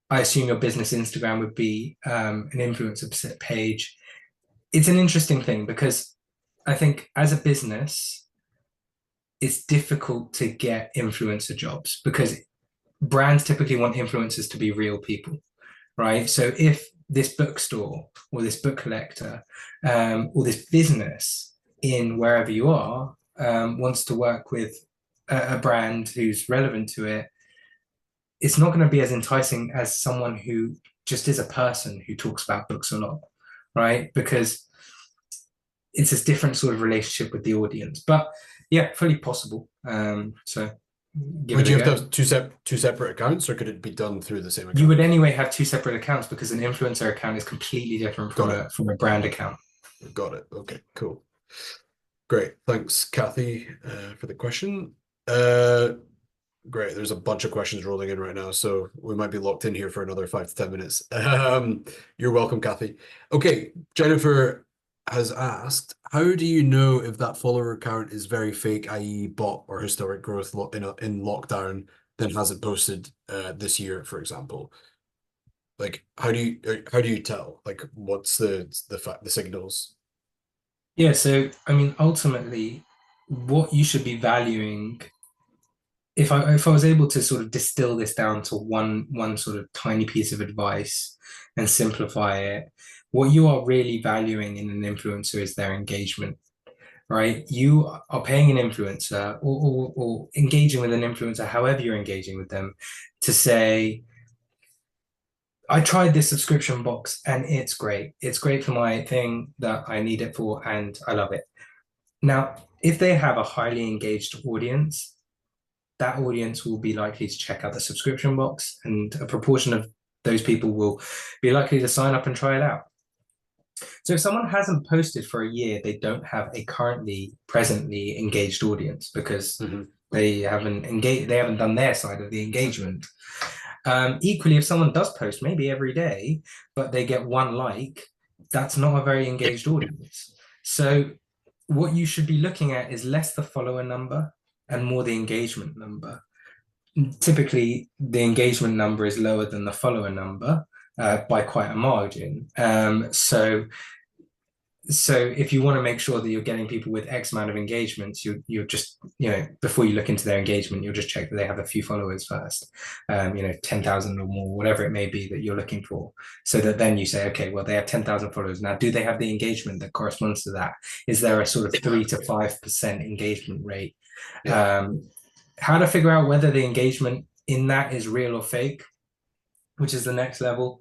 I assume your business Instagram would be an influencer page. It's an interesting thing because I think as a business, it's difficult to get influencer jobs because brands typically want influencers to be real people, right? So if this bookstore or this book collector or this business in wherever you are wants to work with a brand who's relevant to it, it's not going to be as enticing as someone who just is a person who talks about books a lot, right? Because it's a different sort of relationship with the audience. But yeah, fully possible. So give Would it a you have to go. have two separate accounts, or could it be done through the same You would account? anyway have two separate accounts because an influencer account is completely different Got it. from a brand account. Got it. Okay, cool. Great. Thanks, Kathy, for the question. Uh, Great. There's a bunch of questions rolling in right now, so we might be locked in here for another 5 to 10 minutes. You're welcome, Kathy. Okay, Jennifer has asked, how do you know if that follower count is very fake, i.e. bot or historic growth in lockdown, then hasn't posted this year, for example? Like, how do you tell? Like, what's the signals? Yeah, so I mean, ultimately, what you should be valuing, if I was able to sort of distill this down to one sort of tiny piece of advice and simplify it, what you are really valuing in an influencer is their engagement, right? You are paying an influencer or engaging with an influencer, however you're engaging with them, to say, I tried this subscription box and it's great. It's great for my thing that I need it for, and I love it. Now, if they have a highly engaged audience, that audience will be likely to check out the subscription box, and a proportion of those people will be likely to sign up and try it out. So if someone hasn't posted for a year, they don't have a presently engaged audience because Mhm. they haven't done their side of the engagement. Equally, if someone does post maybe every day, but they get one like, that's not a very engaged audience. So what you should be looking at is less the follower number and more the engagement number. Typically, the engagement number is lower than the follower number by quite a margin. So if you want to make sure that you're getting people with X amount of engagements, you're just, before you look into their engagement, you'll just check that they have a few followers first, 10,000 or more, whatever it may be that you're looking for. So that then you say, okay, well, they have 10,000 followers. Now, do they have the engagement that corresponds to that? Is there a sort of 3 to 5% engagement rate? Yeah. How to figure out whether the engagement in that is real or fake, which is the next level,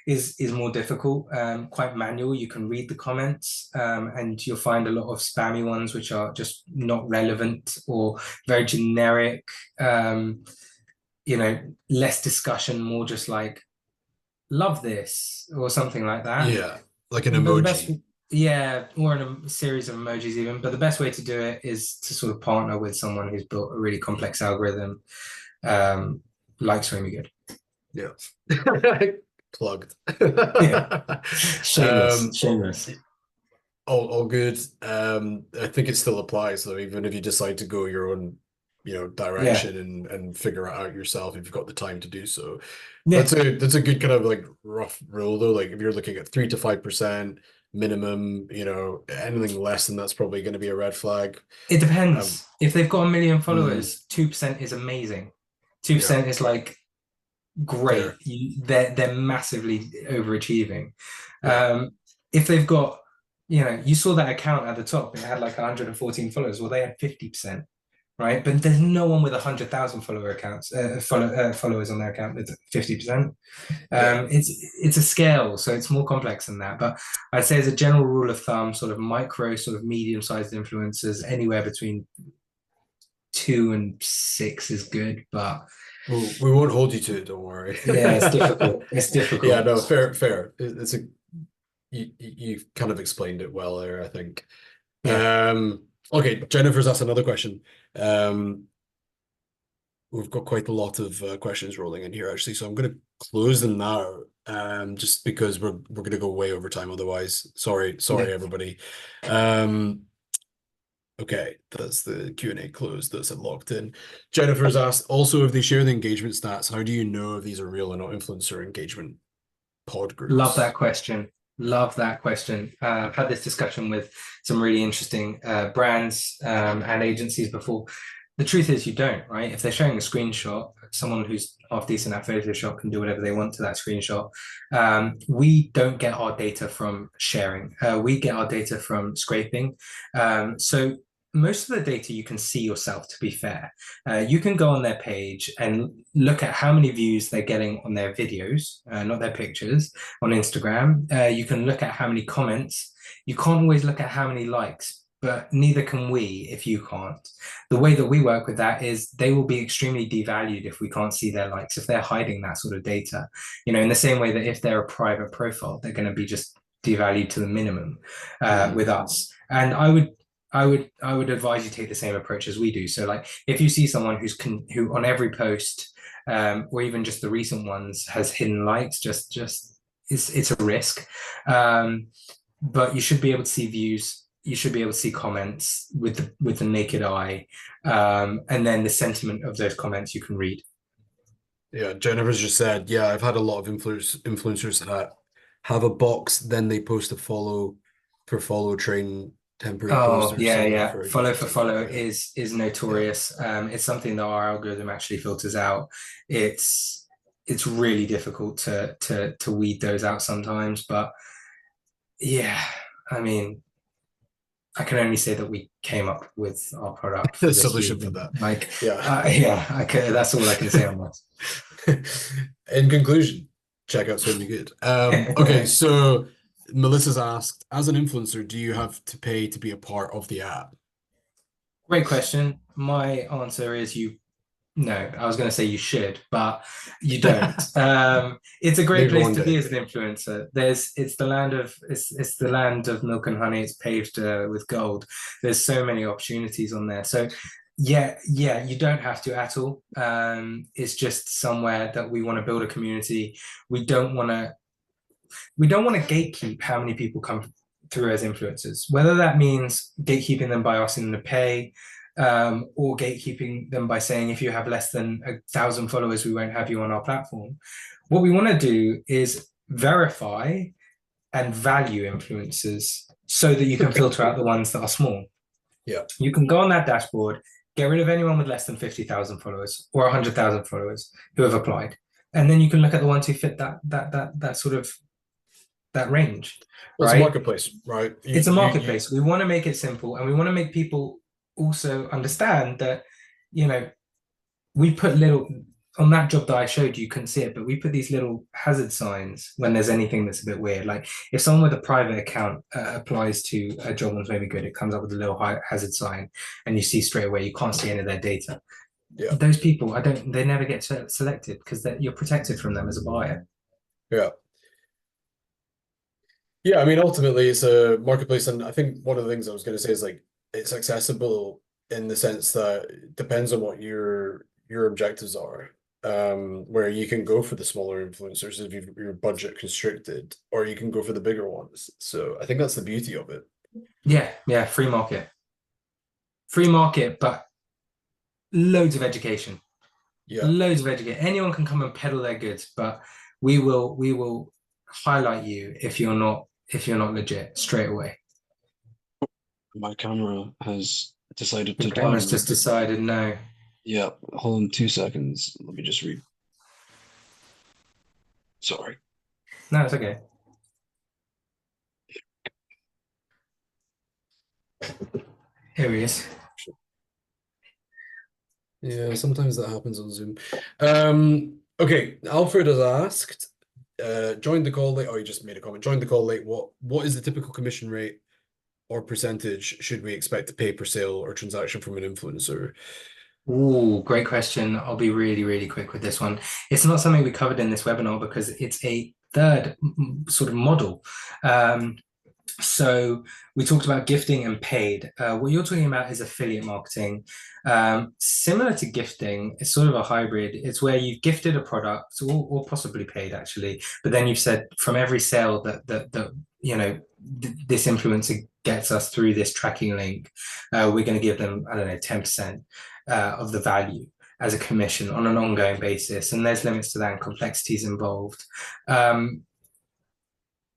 is more difficult, quite manual. You can read the comments and you'll find a lot of spammy ones which are just not relevant or very generic, less discussion, more just like love this or something like that. Yeah, like an But the best, emoji. yeah, or in a series of emojis even. But the best way to do it is to sort of partner with someone who's built a really complex algorithm, like Swimmy Good. Yeah. Plugged. Yeah, shameless, Um, shameless. all good. I think it still applies though, even if you decide to go your own, Yeah, direction and figure it out yourself if you've got the time to do so. yeah. That's a good kind of like rough rule though. Like if you're looking at 3 to 5% minimum, anything less than that's probably going to be a red flag. It Um, depends. If they've got a million mm, followers, 2% is amazing. Two yeah, percent is like great. fair. They're massively overachieving. Yeah, Um, if they've got, you saw that account at the top, it had like 114 followers. Well, they had 50%, right? But there's no one with 100,000 followers on their account with 50%. yeah. It's a scale, so it's more complex than that. But I'd say as a general rule of thumb, sort of micro, sort of medium-sized influencers, anywhere between 2 and 6 is good. But We won't hold you to it, don't worry. yeah, it's difficult. It's Yeah, difficult. no, fair. It's a you've kind of explained it well there, I think. Yeah, Okay, Jennifer's asked another question. Um, we've got quite a lot of questions rolling in here actually, so I'm going to close them now. Just because we're going to go way over time otherwise. Sorry yeah. everybody. Okay, that's the Q&A closed. That's it locked in. Jennifer's asked also if they share the engagement stats, how do you know if these are real or not influencer engagement pod Love groups? that question. Love that question. I've had this discussion with some really interesting brands and agencies before. The truth is, you don't, right? If they're showing a screenshot, someone who's half decent at Photoshop can do whatever they want to that screenshot. We don't get our data from sharing. We get our data from scraping. So most of the data you can see yourself, to be fair. You can go on their page and look at how many views they're getting on their videos, not their pictures, on Instagram. You can look at how many comments. You can't always look at how many likes, but neither can we if you can't. The way that we work with that is they will be extremely devalued if we can't see their likes, if they're hiding that sort of data. In the same way that if they're a private profile, they're going to be just devalued to the minimum with us. And I would advise you take the same approach as we do. So like if you see someone who on every post or even just the recent ones has hidden likes, just it's a risk. But you should be able to see views, you should be able to see comments with the naked eye. And then the sentiment of those comments you can read. Yeah, Jennifer's just said, yeah, I've had a lot of influencers that have a box, then they post a follow for follow train temporary Oh posters yeah, sign up yeah. for a Follow gift for thing. follow Yeah. is notorious. It's something that our algorithm actually filters out. It's really difficult to weed those out sometimes. But yeah, I mean, I can only say that we came up with our product for The this solution for reason. that. Like, Yeah. yeah, that's all I can say on In conclusion, check out Swim Be Good. Okay, that. so Melissa's asked, as an influencer, do you have to pay to be a part of the app? Great question. My answer is you No, I was going to say you should, but you don't. It's a great Maybe place one to be day. as an influencer. It's the land of milk and honey. It's paved with gold. There's so many opportunities on there. So yeah, you don't have to at all. It's just somewhere that we want to build a community. We don't want to we don't want to gatekeep how many people come through as influencers, whether that means gatekeeping them by asking them to pay, or gatekeeping them by saying if you have less than 1,000 followers, we won't have you on our platform. What we want to do is verify and value influencers so that you can filter out the ones that are small. Yeah. You can go on that dashboard, get rid of anyone with less than 50,000 followers or 100,000 followers who have applied. And then you can look at the ones who fit that sort of that range, Well, it's a right? marketplace, right? It's a marketplace. We want to make it simple, and we want to make people also understand that, we put little on that job that I showed you, couldn't see it, but we put these little hazard signs when there's anything that's a bit weird. Like if someone with a private account applies to a job that's maybe good, it comes up with a little hazard sign, and you see straight away you can't see any of their data. Yeah. Those people, they never get selected because you're protected from them as a buyer. Yeah. Yeah, I mean, ultimately, it's a marketplace, and I think one of the things I was going to say is like it's accessible in the sense that it depends on what your objectives are. Where you can go for the smaller influencers if your budget constricted, or you can go for the bigger ones. So I think that's the beauty of it. Yeah, free market, but loads of education. Yeah. Loads of education. Anyone can come and peddle their goods, but we will highlight you if you're not legit straight away. My camera has decided Your to camera's die. just decided no. Yeah, hold on 2 seconds. Let me just read. Sorry. No, it's okay. Here he is. Yeah, sometimes that happens on Zoom. Okay, Alfred has asked, joined the call late. Oh, he just made a comment. Joined the call late. What is the typical commission rate or percentage should we expect to pay per sale or transaction from an influencer? Ooh, great question. I'll be really, really quick with this one. It's not something we covered in this webinar because it's a third sort of model. So we talked about gifting and paid. What you're talking about is affiliate marketing. Similar to gifting, it's sort of a hybrid. It's where you've gifted a product or possibly paid actually, but then you've said from every sale that this influencer gets us through this tracking link, we're going to give them, I don't know, 10% of the value as a commission on an ongoing basis. And there's limits to that and complexities involved.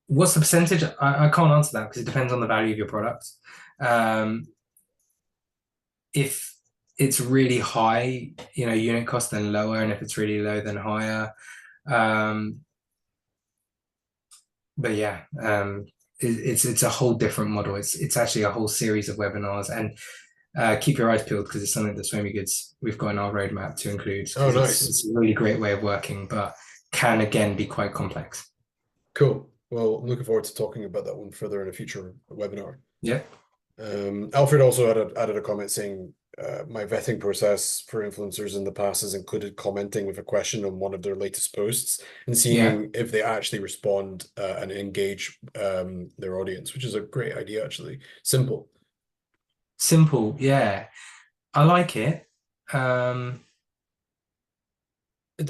What's the percentage? I can't answer that because it depends on the value of your product. If it's really high, unit cost, then lower, and if it's really low, then higher. But yeah, it's a whole different model. It's actually a whole series of webinars, and keep your eyes peeled because it's something that Swami Goods we've got in our roadmap to include Oh, because nice. it's a really great way of working, but can again be quite complex. Cool. Well, I'm looking forward to talking about that one further in a future webinar. Yeah. Alfred also added a comment saying, my vetting process for influencers in the past has included commenting with a question on one of their latest posts and seeing if they actually respond and engage their audience, which is a great idea, actually. Simple. Simple, yeah. I like it.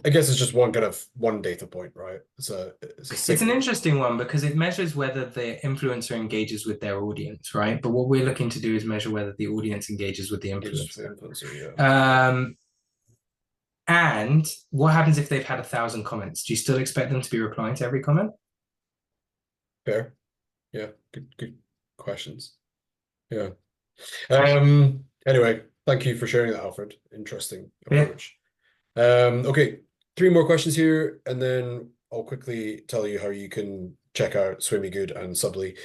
I guess it's just one data point, right? It's an interesting one because it measures whether the influencer engages with their audience, right? But what we're looking to do is measure whether the audience engages with the influencer. Yeah. And what happens if they've had 1,000 comments? Do you still expect them to be replying to every comment? Fair. Yeah. Good questions. Yeah. Anyway, thank you for sharing that, Alfred. Interesting approach. Okay, 3 more questions here, and then I'll quickly tell you how you can check out Swim Me Good and Subly.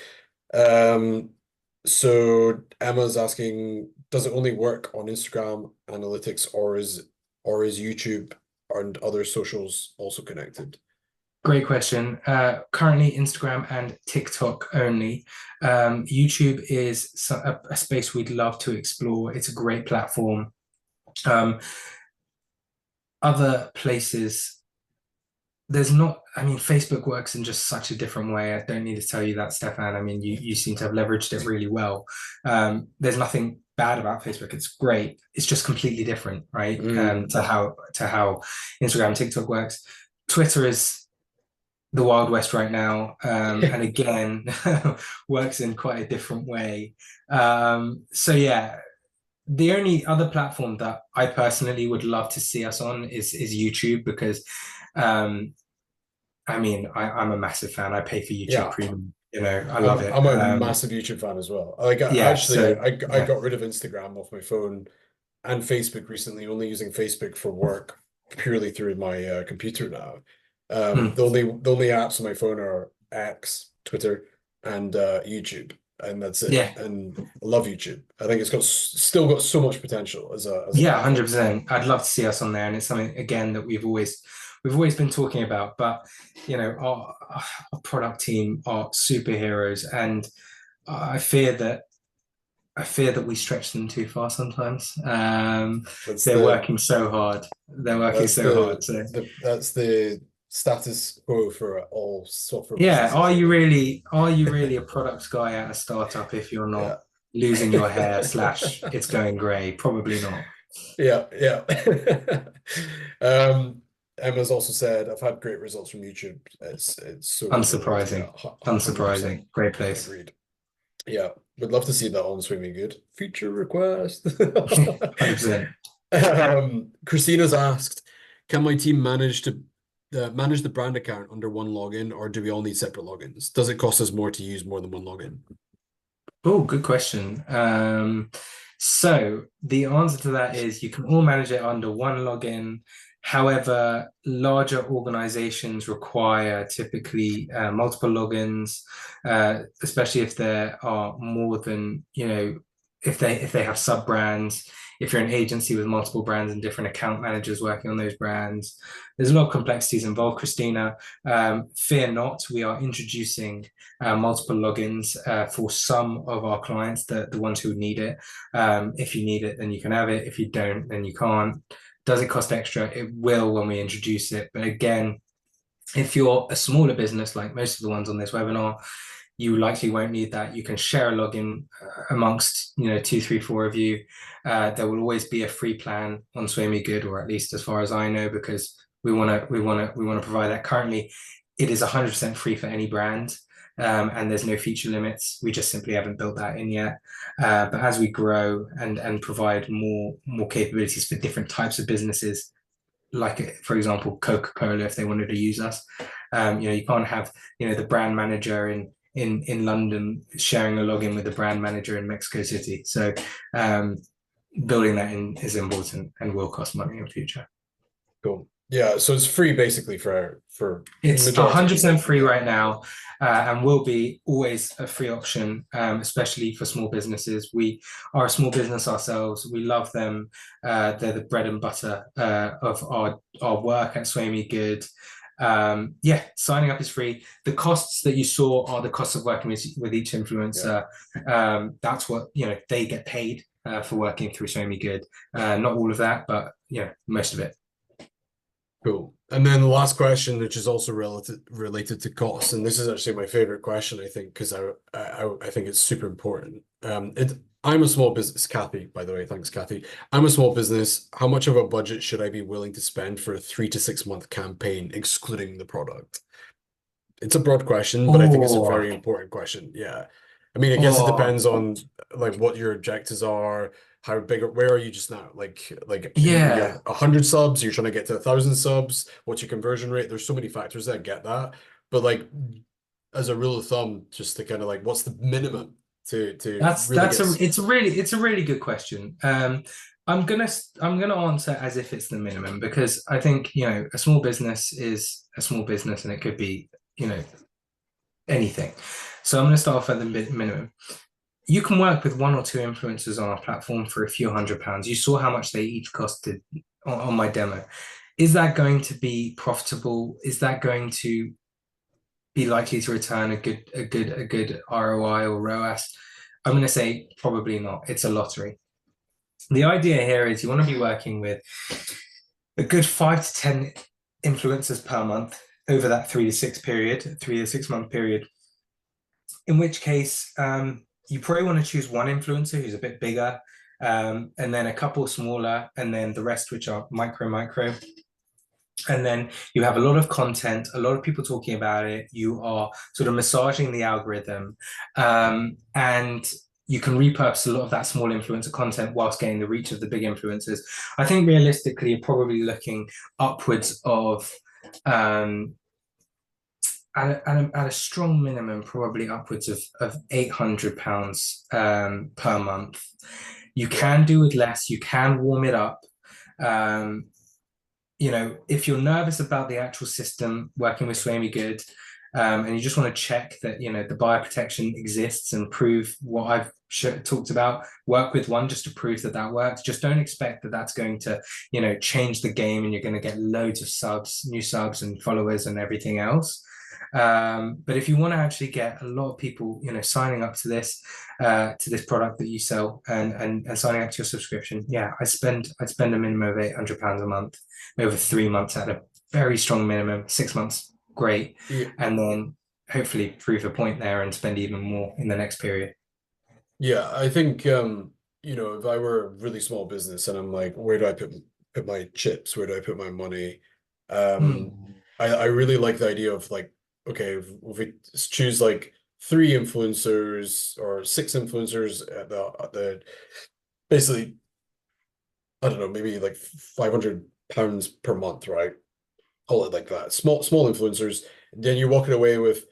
So Emma's asking, does it only work on Instagram analytics, or is YouTube and other socials also connected? Great question. Currently Instagram and TikTok only. YouTube is a space we'd love to explore. It's a great platform. Other places, there's not, Facebook works in just such a different way. I don't need to tell you that, Stefan. You seem to have leveraged it really well. There's nothing bad about Facebook. It's great. It's just completely different, right? To how Instagram and TikTok works. Twitter is the Wild West right now, and again, works in quite a different way. So yeah, the only other platform that I personally would love to see us on is YouTube because, I'm a massive fan. I pay for YouTube Premium. I love it. I'm a massive YouTube fan as well. I got rid of Instagram off my phone and Facebook recently, only using Facebook for work purely through my computer now. The only apps on my phone are X, Twitter, and YouTube, and that's it. Yeah. And I love YouTube. I think it's still got so much potential as a 100%. I'd love to see us on there, and it's something again that we've always been talking about. But our product team are superheroes, and I fear that we stretch them too far sometimes. They're working so hard. So that's the status quo for all software. Yeah, are you really a products guy at a startup if you're not losing your hair / it's going grey? Probably not. Yeah. Emma's also said, I've had great results from YouTube. It's so unsurprising. Unsurprising. Great place. Agreed. Yeah, would love to see that on Swimming Good. Feature request. 100%. Christina's asked, can my team manage the brand account under one login, or do we all need separate logins? Does it cost us more to use more than one login? Oh, good question. So the answer to that is you can all manage it under one login. However, larger organizations require typically multiple logins, especially if there are more than, if they have sub brands. If you're an agency with multiple brands and different account managers working on those brands, there's a lot of complexities involved, Christina. Fear not, we are introducing multiple logins for some of our clients, the ones who need it. If you need it, then you can have it. If you don't, then you can't. Does it cost extra? It will when we introduce it. But again, if you're a smaller business, like most of the ones on this webinar, you likely won't need that. You can share a login amongst 2, 3, 4 of you. There will always be a free plan on Swim Good, or at least as far as I know, because we want to provide that. Currently, it is 100% free for any brand, and there's no feature limits. We just simply haven't built that in yet. But as we grow and provide more capabilities for different types of businesses, like, for example, Coca-Cola, if they wanted to use us, You can't have, the brand manager in London sharing a login with the brand manager in Mexico City. So building that in is important and will cost money in the future. Cool. Yeah, so it's free basically for it's majority of 100% people. free right now, and will be always a free option, especially for small businesses. We are a small business ourselves. We love them. They're the bread and butter of our work at Sway Good. Yeah, signing up is free. The costs that you saw are the costs of working with each influencer. That's what they get paid for working through Sway Good. Not all of that, but most of it. Cool. And then the last question, which is also related to costs, and this is actually my favorite question, I think, because I think it's super important. I'm a small business, Kathy, by the way, thanks, Kathy. I'm a small business. How much of a budget should I be willing to spend for a 3 to 6 month campaign, excluding the product? It's a broad question, but I think it's a very important question. Yeah. I mean, I guess it depends on like what your objectives are, how big, where are you just now? Like you're 100 subs, you're trying to get to 1,000 subs. What's your conversion rate? There's so many factors that get that. But like as a rule of thumb, just to kind of like, what's the minimum to it's a really good question. I'm gonna answer as if it's the minimum, because I think a small business is a small business and it could be anything. So I'm going to start off at the minimum. You can work with 1 or 2 influencers on our platform for a few £100s. You saw how much they each costed on my demo. Is that going to be profitable? Is that going to be likely to return a good ROI or ROAS? I'm going to say probably not. It's a lottery. The idea here is you want to be working with a good 5 to 10 influencers per month over that 3 to 6 month period. In which case, you probably want to choose one influencer who's a bit bigger, and then a couple smaller, and then the rest which are micro. And then you have a lot of content, a lot of people talking about it. You are sort of massaging the algorithm, and you can repurpose a lot of that small influencer content whilst getting the reach of the big influencers. I think realistically, you're probably looking upwards of at a strong minimum, probably upwards of £800 per month. You can do with less. You can warm it up. If you're nervous about the actual system working with Sway Good, and you just want to check that the buyer protection exists and prove what I've talked about, work with one just to prove that works. Just don't expect that that's going to change the game and you're going to get loads of subs, new subs and followers and everything else. But if you want to actually get a lot of people signing up to this product that you sell and signing up to your subscription, I'd spend a minimum of £800 a month over 3 months at a very strong minimum. 6 months, great. And then hopefully prove a point there and spend even more in the next period. Yeah, I think if I were a really small business and I'm like, where do I put my chips? Where do I put my money? I really like the idea of like, okay, if we choose like 3 influencers or 6 influencers at the basically, I don't know, maybe like £500 per month, right? Call it like that. Small influencers. Then you're walking away with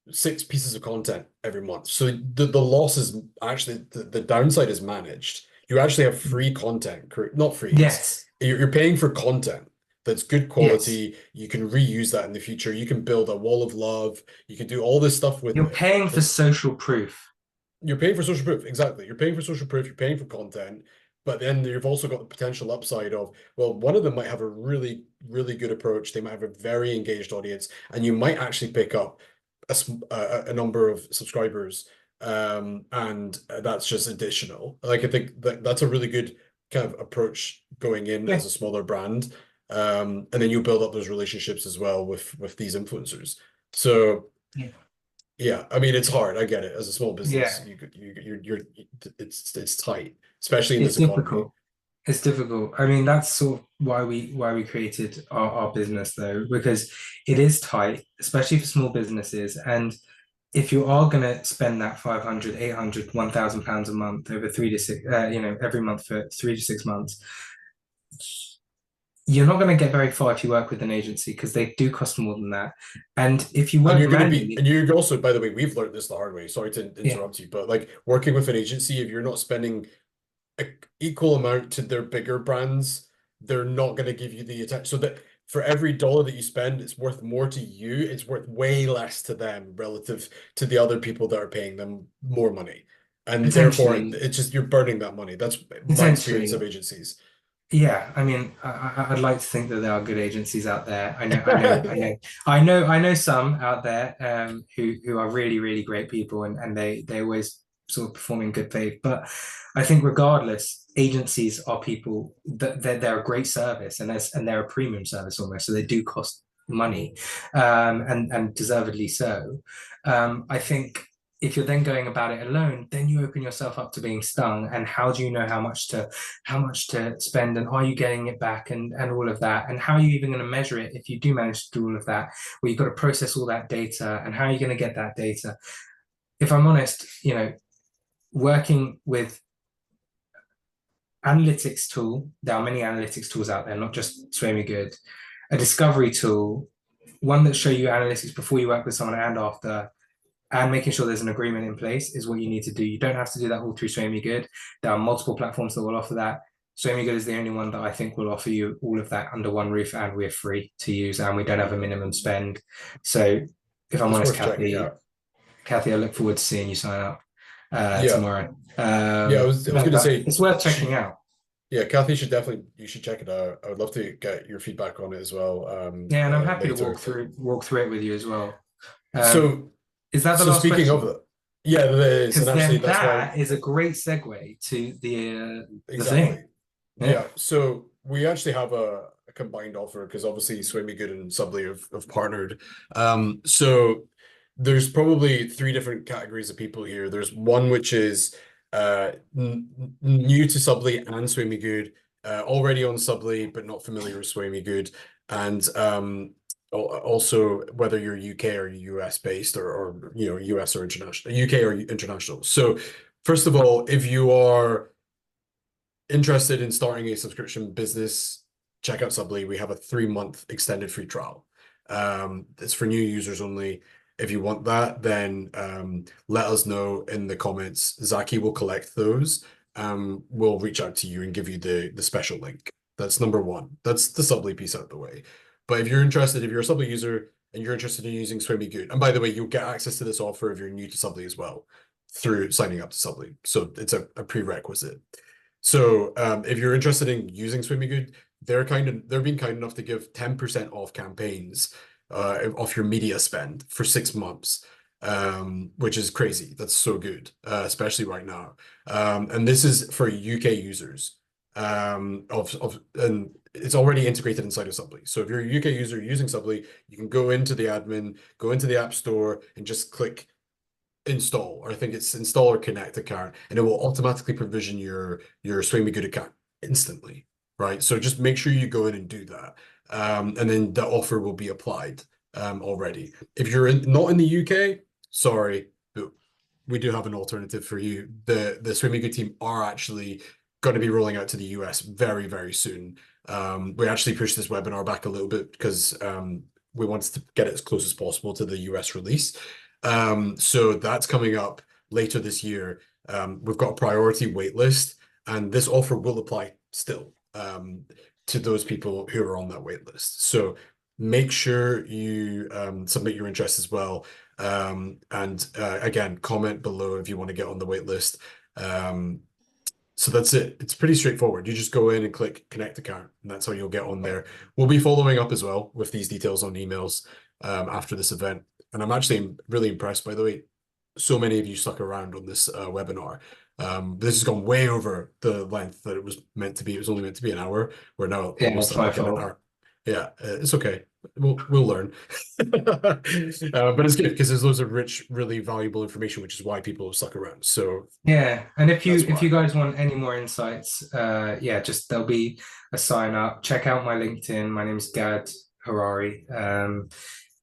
6 pieces of content every month. So the loss is actually the downside is managed. You actually have free content, not free. Yes. You're paying for content that's good quality. Yes. You can reuse that in the future. You can build a wall of love. You can do all this stuff with You're paying for social proof. You're paying for social proof. Exactly. You're paying for social proof. You're paying for content. But then you've also got the potential upside of, well, one of them might have a really, really good approach. They might have a very engaged audience, and you might actually pick up a number of subscribers. And that's just additional. Like, I think that's a really good kind of approach going in as a smaller brand. And then you build up those relationships as well with these influencers. So yeah, I mean, it's hard. I get it. As a small business, it's tight, especially in this economy. It's difficult. I mean, that's sort of why we created our business, though, because it is tight, especially for small businesses. And if you are going to spend that 500, 800, £1,000 a month over 3 to 6, every month for 3 to 6 months, you're not going to get very far if you work with an agency because they do cost more than that. And if you And work you're going to be, manually, and you're also, by the way, we've learned this the hard way. Sorry to yeah, interrupt you, but like working with an agency, if you're not spending an equal amount to their bigger brands, they're not going to give you the attention. So that for every dollar that you spend, it's worth more to you. It's worth way less to them relative to the other people that are paying them more money. And therefore, potentially, it's just you're burning that money. That's my experience of potentially. agencies. Yeah, I mean, I'd like to think that there are good agencies out there. I know some out there who are really, really great people, and they always sort of perform in good faith. But I think regardless, agencies are people that they're a great service, and they're a premium service almost, so they do cost money, and deservedly so. I think if you're then going about it alone, then you open yourself up to being stung. And how do you know how much to spend, and are you getting it back, and all of that, and how are you even going to measure it if you do manage to do all of that? Well, you've got to process all that data, and how are you going to get that data? If I'm honest, working with analytics tool, there are many analytics tools out there, not just Swami Good. A discovery tool, one that show you analytics before you work with someone and after, and making sure there's an agreement in place is what you need to do. You don't have to do that all through Swami Good. There are multiple platforms that will offer that. Swami Good is the only one that I think will offer you all of that under one roof, and we're free to use, and we don't have a minimum spend. So if I'm It's honest, worth checking out. Kathy, I look forward to seeing you sign up Yeah. tomorrow. Yeah, I was gonna say it's worth checking out. yeah, Kathy you should check it out. I would love to get your feedback on it as well. Yeah, and I'm happy to Later. walk through it with you as well. So Is that the so last speaking of question? that, yeah, it is, and Because actually then that's why that is a great segue to the exactly. thing. Yeah, so we actually have a combined offer because obviously Swimmy Good and Subly have partnered. So there's probably three different categories of people here. There's one which is new to Subly and Swimmy Good, already on Subly but not familiar with Swimmy Good, and also whether you're UK or US based or US or international, UK or international. So first of all, if you are interested in starting a subscription business, check out Subly. We have a 3-month extended free trial. It's for new users only. If you want that, then let us know in the comments. Zaki will collect those. We'll reach out to you and give you the special link. That's number one. That's the Subly piece out of the way. But if you're interested, if you're a Subly user and you're interested in using Swimmy Good, and by the way, you'll get access to this offer if you're new to Subly as well through signing up to Subly. So it's a prerequisite. So if you're interested in using SwimmingGood, they're being kind enough to give 10% off campaigns off your media spend for 6 months, which is crazy. That's so good, especially right now. And this is for UK users and it's already integrated inside of Subly. So if you're a UK user using Subly, you can go into the admin, go into the App Store, and just click install, or I think it's install or connect account, and it will automatically provision your Swimmy Good account instantly, right? So just make sure you go in and do that, and then the offer will be applied already. If you're not in the UK, sorry, but we do have an alternative for you. The Swimmy Good team are actually going to be rolling out to the US very, very soon. We actually pushed this webinar back a little bit because we wanted to get it as close as possible to the US release. So that's coming up later this year. We've got a priority wait list, and this offer will apply still to those people who are on that wait list. So make sure you submit your interest as well. And again, comment below if you want to get on the wait list. So that's it. It's pretty straightforward. You just go in and click connect account, and that's how you'll get on there. We'll be following up as well with these details on emails after this event. And I'm actually really impressed, by the way. So many of you stuck around on this webinar. This has gone way over the length that it was meant to be. It was only meant to be an hour. We're now almost it's my like an fault. hour. Yeah, it's okay. We'll learn. But it's good because there's loads of rich, really valuable information, which is why people have stuck around. So Yeah, and if you that's why. guys want any more insights, just there'll be a sign up. Check out my LinkedIn. My name's Gad Harari.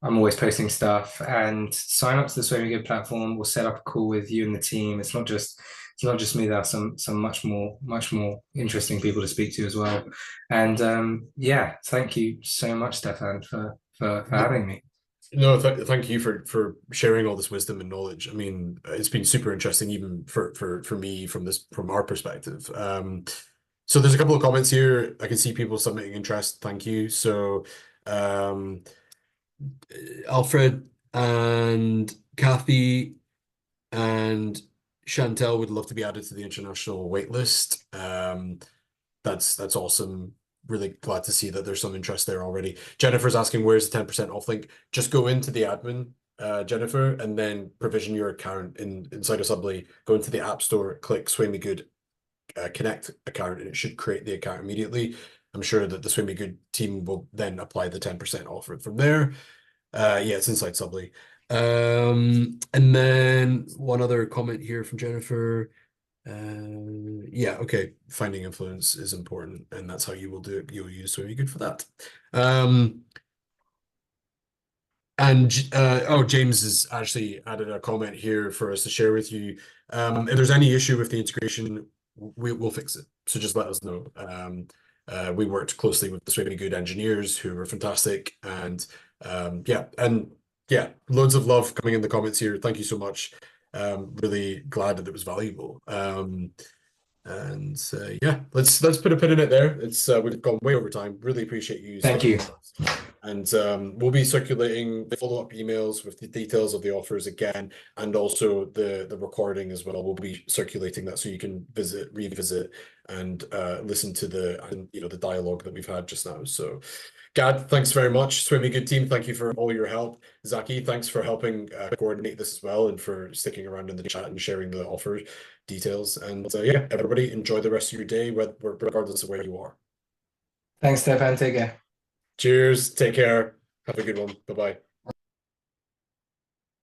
I'm always posting stuff, and sign up to the Swimming Good platform. We'll set up a call with you and the team. It's not just it's not just me. There are some much more interesting people to speak to as well. And yeah, thank you so much, Stefan, for having me. No, thank you for sharing all this wisdom and knowledge. I mean, it's been super interesting even for me from our perspective. So there's a couple of comments here. I can see people submitting interest. Thank you. So Alfred and Kathy and Chantel would love to be added to the international waitlist. That's awesome. Really glad to see that there's some interest there already. Jennifer's asking, where's the 10% off link? Just go into the admin, Jennifer, and then provision your account inside of Subly. Go into the App Store, click Sway Me Good Connect account, and it should create the account immediately. I'm sure that the Sway Me Good team will then apply the 10% offer from there. Yeah, it's inside Subly. And then one other comment here from Jennifer. Yeah, okay. Finding influence is important, and that's how you will do it. You'll use Sway Good for that. Oh, James has actually added a comment here for us to share with you. If there's any issue with the integration, we'll fix it. So just let us know. We worked closely with the Sway Good engineers who were fantastic, and yeah, loads of love coming in the comments here. Thank you so much. Really glad that it was valuable. Yeah, let's put a pin in it there. It's we've gone way over time. Really appreciate you. Thank you. And we'll be circulating the follow-up emails with the details of the offers again, and also the recording as well. We'll be circulating that so you can revisit, and listen to the dialogue that we've had just now. So, Gad, thanks very much. Swim Me Good team, thank you for all your help. Zaki, thanks for helping coordinate this as well, and for sticking around in the chat and sharing the offer details. And yeah, everybody, enjoy the rest of your day, regardless of where you are. Thanks, Stefan. Take care. Cheers. Take care. Have a good one. Bye-bye.